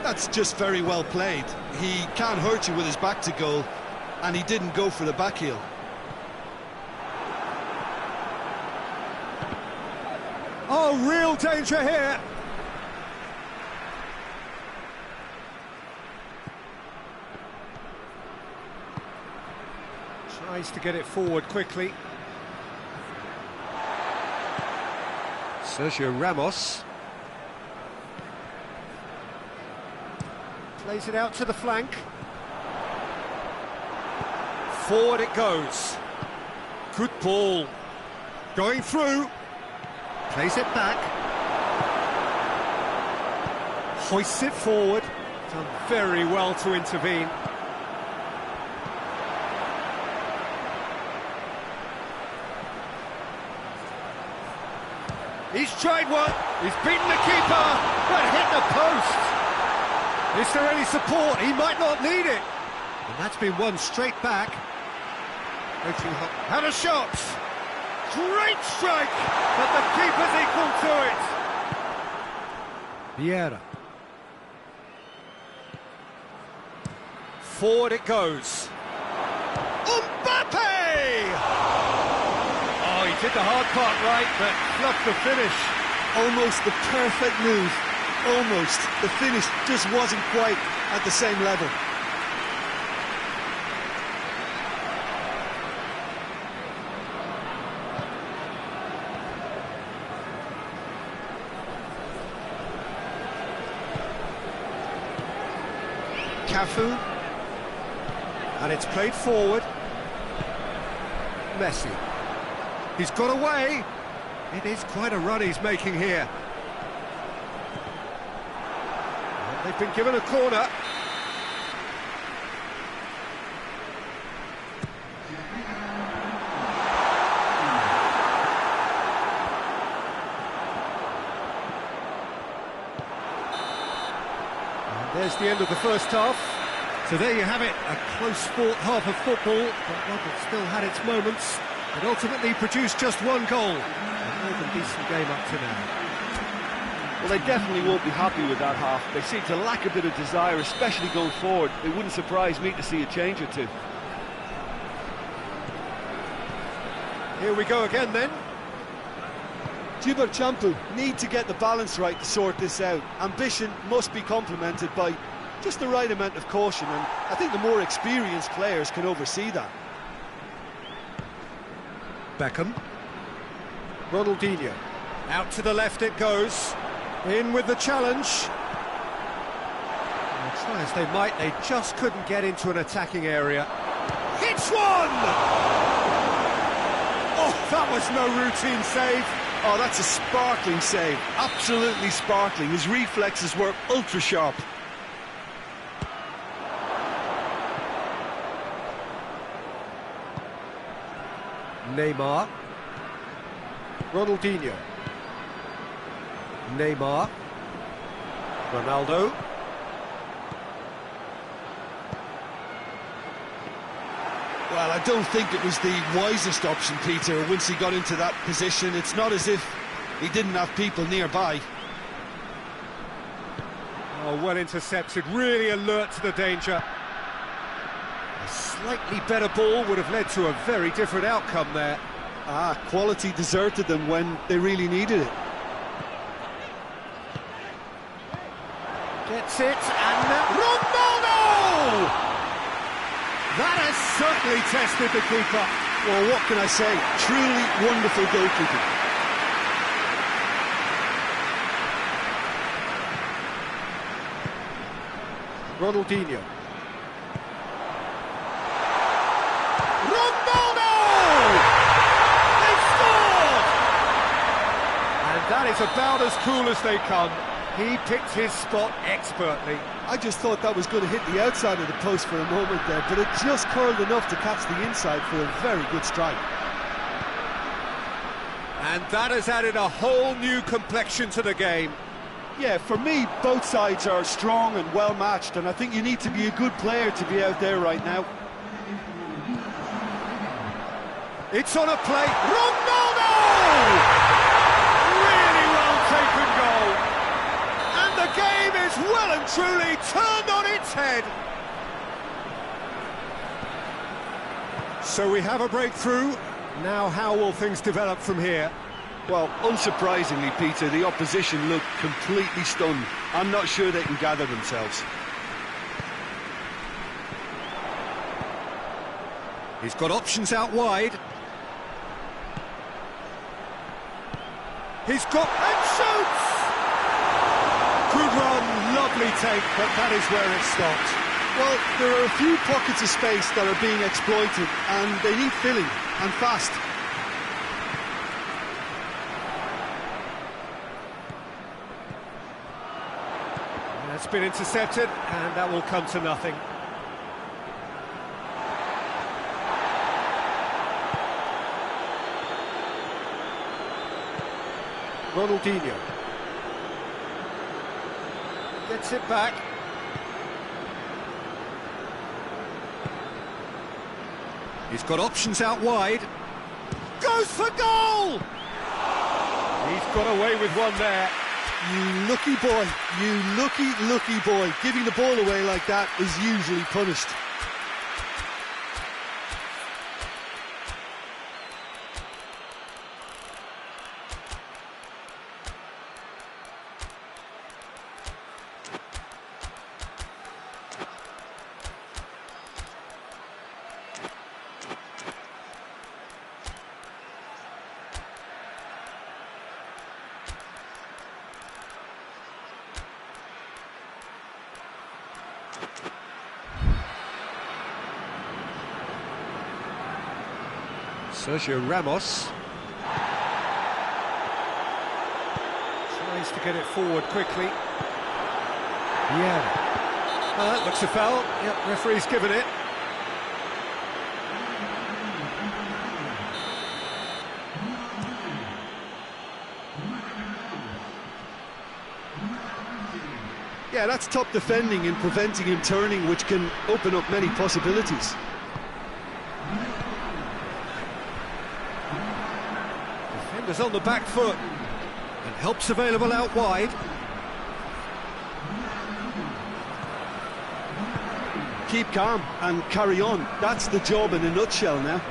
That's just very well played. He can't hurt you with his back to goal, and he didn't go for the back heel. Oh, real danger here. Tries to get it forward quickly. Sergio Ramos. Plays it out to the flank. Forward it goes. Good ball. Going through. Plays it back. Hoists it forward. Done very well to intervene. He's tried one. He's beaten the keeper, but hit the post. Is there any support? He might not need it. And that's been won straight back. Had a shot. Great strike, but the keeper's equal to it. Vieira. Forward it goes. Mbappe! Oh, he did the hard part right, but fluffed the finish. Almost the perfect move. Almost. The finish just wasn't quite at the same level. Cafu. And it's played forward. Messi. He's got away. It is quite a run he's making here. And they've been given a corner. And there's the end of the first half. So there you have it, a close-fought half of football, but one that still had its moments, and ultimately produced just one goal. A more than decent game up to now. Well, they definitely won't be happy with that half. They seem to lack a bit of desire, especially going forward. It wouldn't surprise me to see a change or two. Here we go again then. Champu need to get the balance right to sort this out. Ambition must be complemented by just the right amount of caution, and I think the more experienced players can oversee that. Beckham. Ronaldinho. Out to the left it goes. In with the challenge. Try as they might, they just couldn't get into an attacking area. Hits one! Oh, that was no routine save. Oh, that's a sparkling save. Absolutely sparkling. His reflexes were ultra sharp. Neymar. Ronaldinho. Neymar. Ronaldo. Well, I don't think it was the wisest option, Peter, once he got into that position. It's not as if he didn't have people nearby. Oh, well intercepted, really alert to the danger. A slightly better ball would have led to a very different outcome there. Quality deserted them when they really needed it. Gets it, and Ronaldo! That has certainly tested the keeper. Well, what can I say? Truly wonderful goalkeeping. Ronaldinho. Ronaldo! They scored! And that is about as cool as they come. He picked his spot expertly. I just thought that was going to hit the outside of the post for a moment there, but it just curled enough to catch the inside for a very good strike. And that has added a whole new complexion to the game. Yeah, for me, both sides are strong and well matched, and I think you need to be a good player to be out there right now. It's on a play. Ronaldo! Really well taken goal. And the game is well and truly turned on its head. So we have a breakthrough. Now how will things develop from here? Well, unsurprisingly, Peter, the opposition look completely stunned. I'm not sure they can gather themselves. He's got options out wide. He's got... and shoots! Good run, lovely take, but that is where it stopped. Well, there are a few pockets of space that are being exploited, and they need filling, and fast. That's been intercepted, and that will come to nothing. Ronaldinho. Gets it back. He's got options out wide. Goes for goal! He's got away with one there. You lucky boy, you lucky boy. Giving the ball away like that is usually punished. Sergio Ramos tries to get it forward quickly. Yeah. That looks a foul. Yep, referee's given it. Yeah, that's top defending and preventing him turning, which can open up many possibilities. Defenders on the back foot, and help's available out wide. Keep calm and carry on. That's the job in a nutshell now.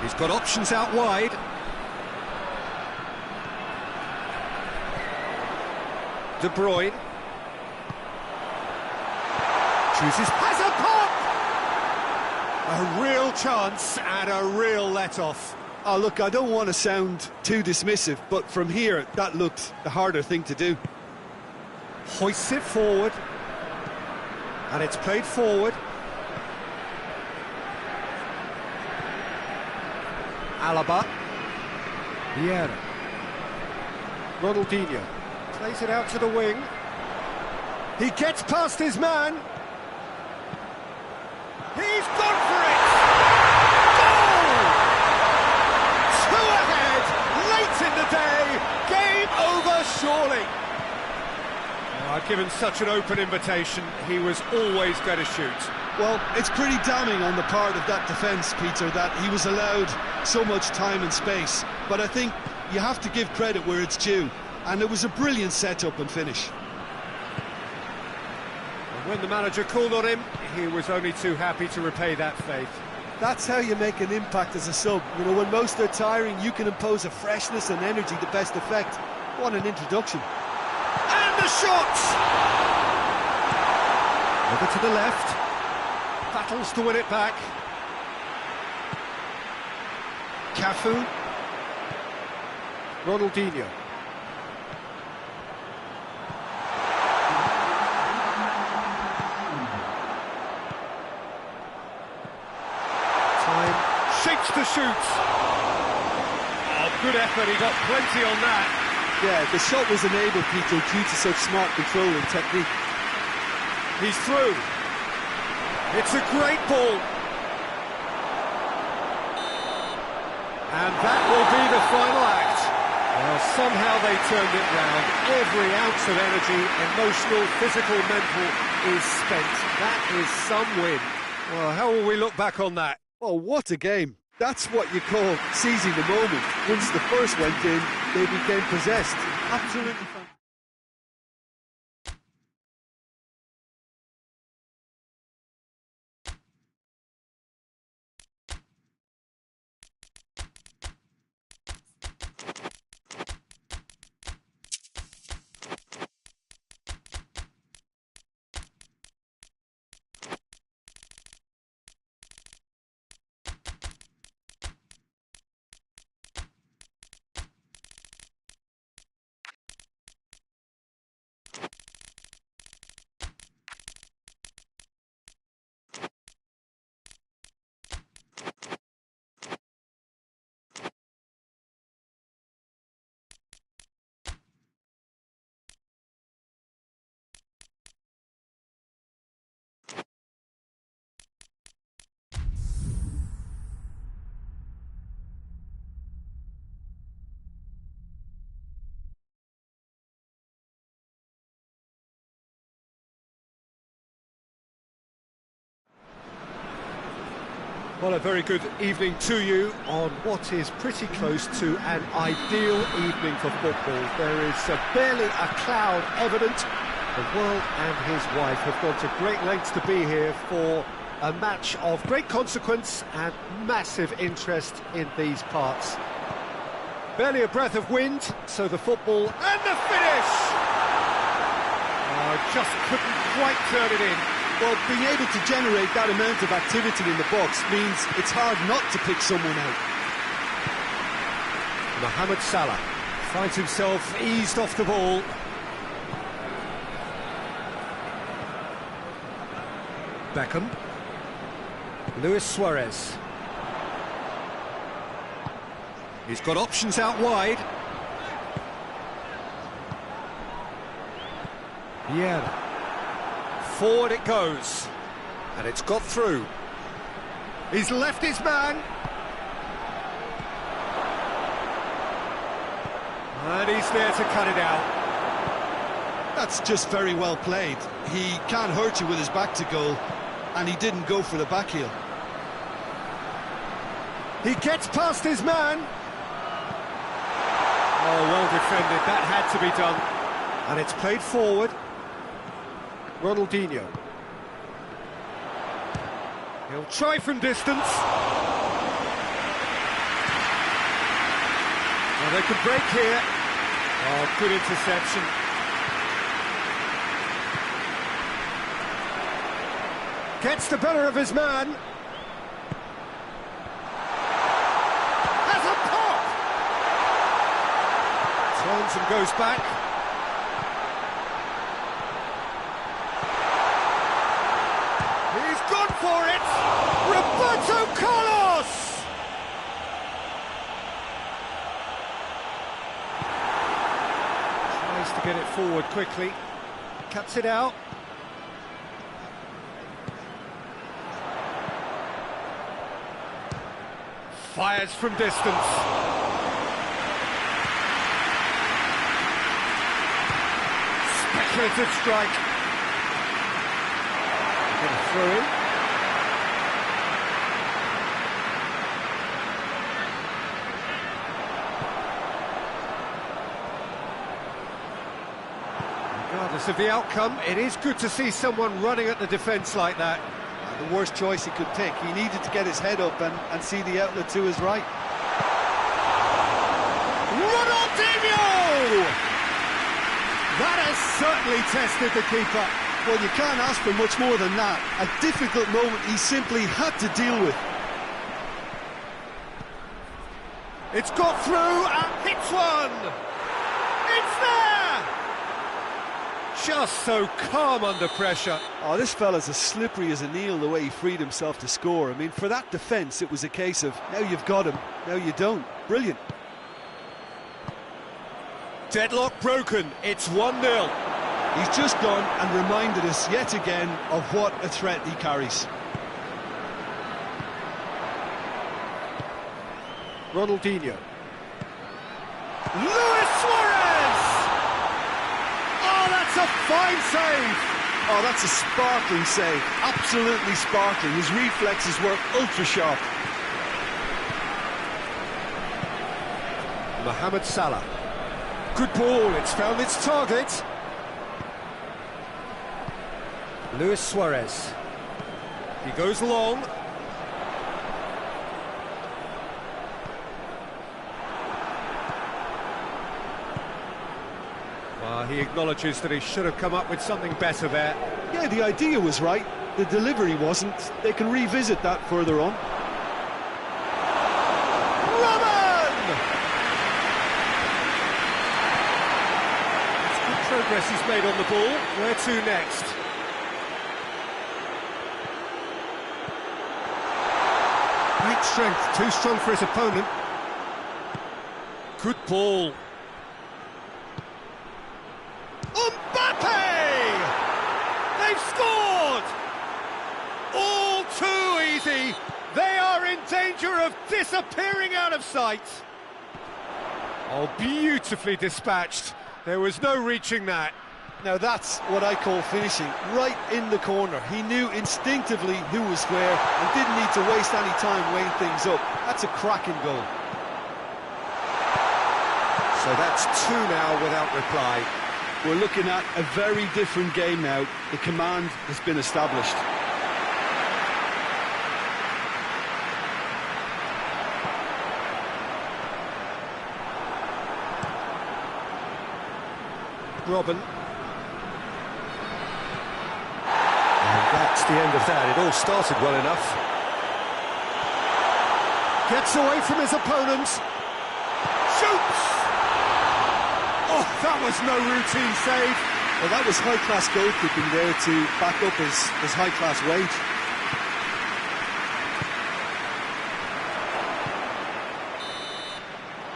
He's got options out wide. De Bruyne. Chooses, has a pop! A real chance and a real let-off. Oh, look, I don't want to sound too dismissive, but from here, that looked the harder thing to do. Hoists it forward. And it's played forward. Alaba. Vieira. Ronaldinho. Plays it out to the wing. He gets past his man. He's gone for it! Goal! 2 ahead, late in the day, game over surely. Oh, given such an open invitation, he was always going to shoot. Well, it's pretty damning on the part of that defence, Peter, that he was allowed so much time and space. But I think you have to give credit where it's due, and it was a brilliant setup and finish. When the manager called on him, he was only too happy to repay that faith. That's how you make an impact as a sub. You know, when most are tiring, you can impose a freshness and energy to best effect. What an introduction. And the shot! Over to the left. Battles to win it back. Cafu. Ronaldinho. Shapes to shoot. Oh, good effort, he got plenty on that. Yeah, the shot was enabled, Peter, due to such smart control and technique. He's through. It's a great ball. And that will be the final act. Well, somehow they turned it round. Every ounce of energy, emotional, physical, mental, is spent. That is some win. Well, how will we look back on that? Oh, what a game. That's what you call seizing the moment. Once the first went in, they became possessed. Absolutely fantastic. Well, a very good evening to you on what is pretty close to an ideal evening for football. There is barely a cloud evident. The world and his wife have gone to great lengths to be here for a match of great consequence and massive interest in these parts. Barely a breath of wind, so the football and the finish! Oh, just couldn't quite turn it in. Well, being able to generate that amount of activity in the box means it's hard not to pick someone out. Mohamed Salah finds himself eased off the ball. Beckham. Luis Suarez. He's got options out wide. Vieira. Forward it goes, and it's got through. He's left his man. And he's there to cut it out. That's just very well played. He can't hurt you with his back to goal, and he didn't go for the back heel. He gets past his man. Oh, well defended, that had to be done. And it's played forward. Ronaldinho. He'll try from distance. Well, they could break here. Oh, good interception. Gets the better of his man. turns and goes back. He's gone for it! Roberto Carlos! Tries to get it forward quickly. Cuts it out. Fires from distance. Speculative strike. Get a throw in. Regardless of the outcome, it is good to see someone running at the defence like that. The worst choice he could pick. He needed to get his head up and see the outlet to his right. Ronaldinho! That has certainly tested the keeper. Well, you can't ask for much more than that. A difficult moment he simply had to deal with. It's got through and hits one! It's there! Just so calm under pressure. Oh, this fella's as slippery as an eel the way he freed himself to score. I mean, for that defence, it was a case of, now you've got him, now you don't. Brilliant. Deadlock broken, it's 1-0. He's just gone and reminded us yet again of what a threat he carries. Ronaldinho. Luis Suarez! Oh, that's a fine save! Oh, that's a sparkling save. Absolutely sparkling. His reflexes work ultra sharp. Mohamed Salah. Good ball, it's found its target. Luis Suarez. He goes long. Well, he acknowledges that he should have come up with something better there. Yeah, the idea was right. The delivery wasn't. They can revisit that further on. Progress he's made on the ball. Where to next? Great strength, too strong for his opponent. Good ball. Mbappe! They've scored! All too easy. They are in danger of disappearing out of sight. Oh, beautifully dispatched. There was no reaching that. Now that's what I call finishing, right in the corner. He knew instinctively who was where and didn't need to waste any time weighing things up. That's a cracking goal. So that's 2 now without reply. We're looking at a very different game now. The command has been established. Robin. And that's the end of that. It all started well enough. Gets away from his opponent. Shoots! Oh, that was no routine save. Well, that was high-class goalkeeping there to back up his high-class wage.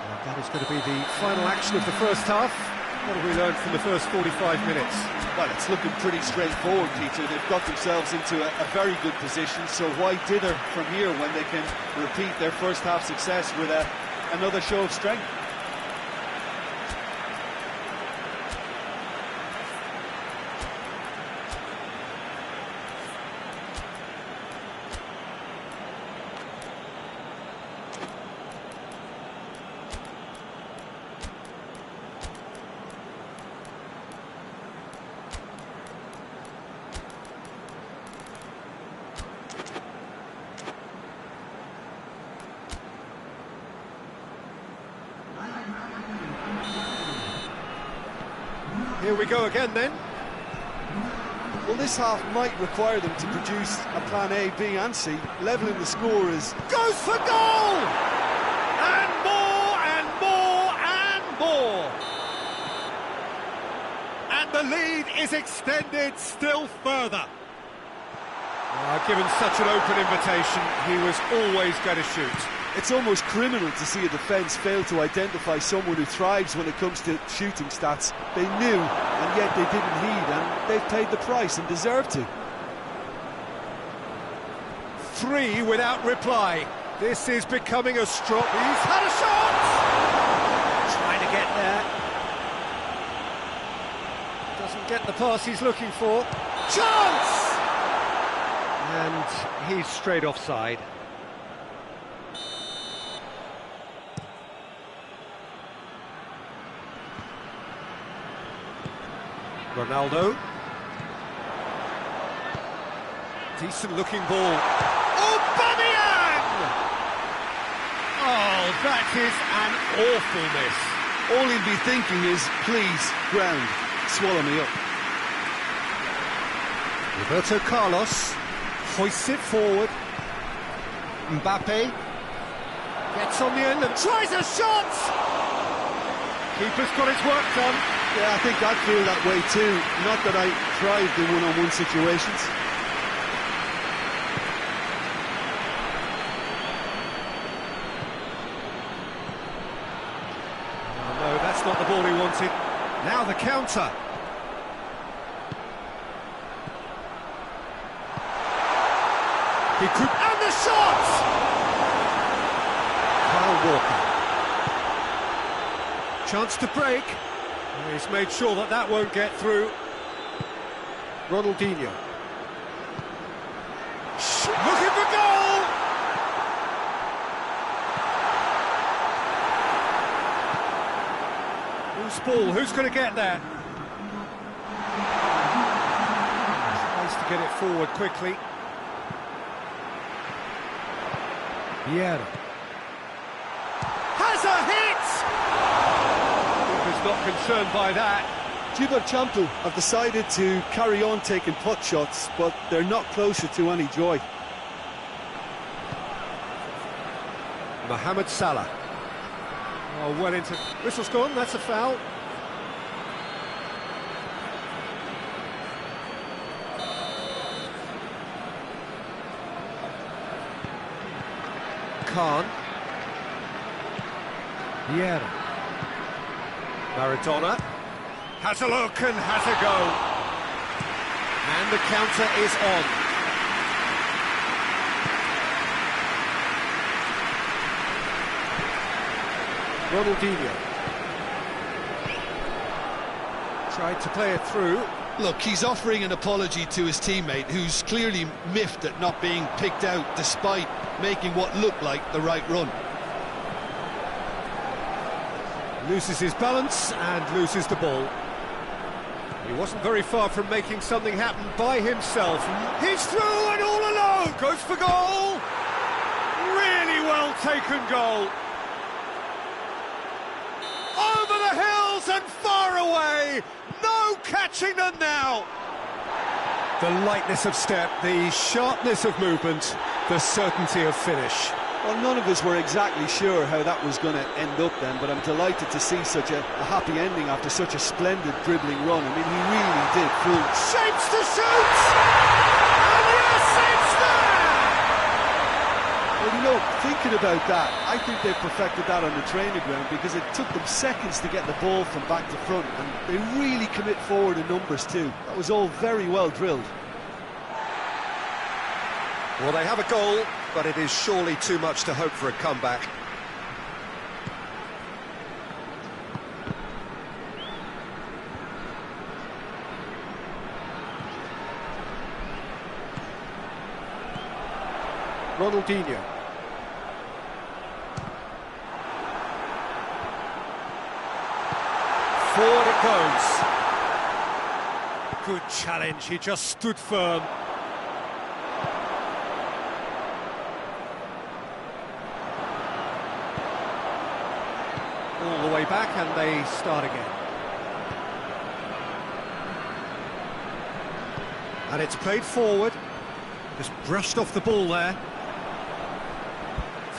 And that is going to be the final action of the first half. What have we learned from the first 45 minutes? Well, it's looking pretty straightforward, Peter. They've got themselves into a very good position, so why dither from here when they can repeat their first half success with another show of strength? Here we go again then. Well, this half might require them to produce a plan A, B and C. Levelling the score is... Goes for goal! And more and more and more! lead is extended still further. Given such an open invitation, he was always going to shoot. It's almost criminal to see a defence fail to identify someone who thrives when it comes to shooting stats. They knew, and yet they didn't heed, and they've paid the price and deserve to. 3 without reply. This is becoming a strong... He's had a shot! Trying to get there. Doesn't get the pass he's looking for. Chance! And he's straight offside. Ronaldo. Decent looking ball. Aubameyang! Oh, that is an awful miss. All he'll be thinking is, please, ground, swallow me up. Roberto Carlos hoists it forward. Mbappe gets on the end and tries a shot! Keeper's got his work done. Yeah, I think I'd feel that way too. Not that I thrived in one-on-one situations. Oh, no, that's not the ball he wanted. Now the counter. He could... And the shot! Kyle Walker. Chance to break. He's made sure that that won't get through. Ronaldinho. Looking for goal! Who's ball? Who's going to get there? Tries to get it forward quickly. Vieira. Has a hit! Keeper's not concerned by that. Giberchampu have decided to carry on taking pot shots, but they're not closer to any joy. Mohamed Salah. Oh, well into... Whistle's gone, that's a foul. Khan. Vieira. Maradona. Has a look and has a go. And the counter is on. Ronaldinho. Tried to play it through. Look, he's offering an apology to his teammate, who's clearly miffed at not being picked out despite making what looked like the right run. Loses his balance and loses the ball. He wasn't very far from making something happen by himself. He's through and all alone! Goes for goal! Really well taken goal. Over the hills and far away! No catching them now! The lightness of step, the sharpness of movement, the certainty of finish. Well, none of us were exactly sure how that was going to end up then, but I'm delighted to see such a happy ending after such a splendid dribbling run. I mean, he really did fool. Shapes to shoot! And yes, it's there! Well, you know, thinking about that, I think they perfected that on the training ground because it took them seconds to get the ball from back to front, and they really commit forward in numbers too. That was all very well drilled. Well, they have a goal, but it is surely too much to hope for a comeback. Ronaldinho. Forward it goes. Good challenge, he just stood firm. All the way back and they start again. And it's played forward. Just brushed off the ball there.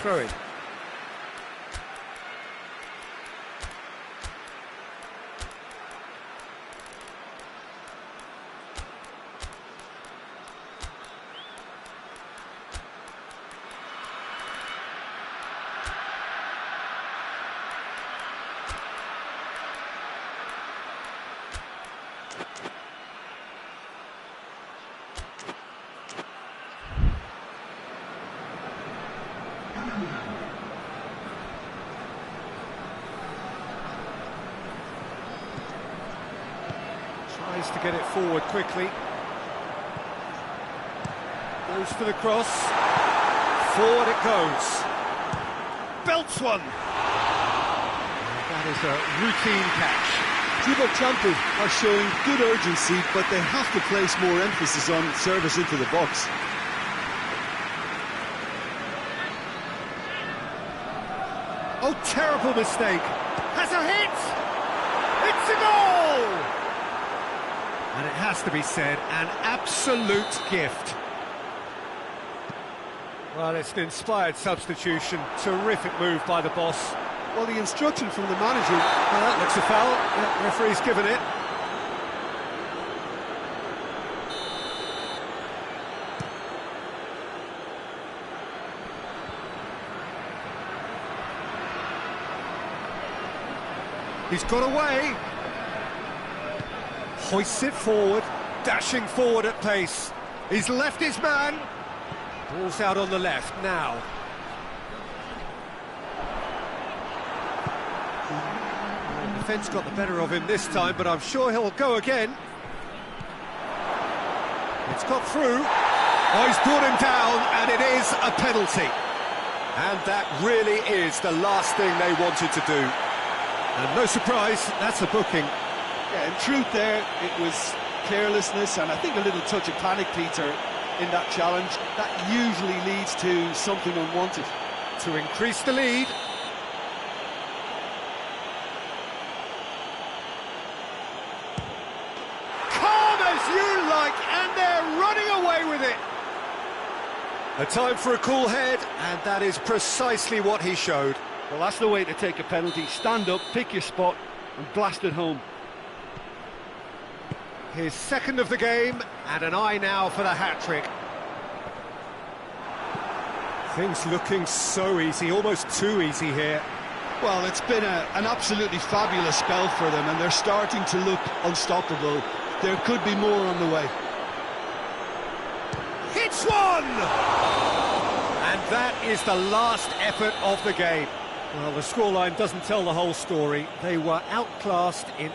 Throw it. Tries to get it forward quickly. Goes for the cross. Forward it goes. Belts one. That is a routine catch. Juba Champu are showing good urgency, but they have to place more emphasis on service into the box. Oh, terrible mistake. Has a hit! It's a goal! And it has to be said, an absolute gift. Well, it's an inspired substitution. Terrific move by the boss. Well, the instruction from the manager... Well, that looks a foul. Yeah, referee's given it. He's got away. Hoists it forward, dashing forward at pace. He's left his man. Ball's out on the left now. The defence got the better of him this time, but I'm sure he'll go again. It's got through. Oh, he's brought him down, and it is a penalty. And that really is the last thing they wanted to do. And no surprise, that's a booking. Yeah, in truth there, it was carelessness and I think a little touch of panic, Peter, in that challenge. That usually leads to something unwanted. To increase the lead. Calm as you like, and they're running away with it. A time for a cool head, and that is precisely what he showed. Well, that's the way to take a penalty. Stand up, pick your spot, and blast it home. His second of the game, and an eye now for the hat-trick. Things looking so easy, almost too easy here. Well, it's been an absolutely fabulous spell for them, and they're starting to look unstoppable. There could be more on the way. Hits one! And that is the last effort of the game. Well, the scoreline doesn't tell the whole story. They were outclassed in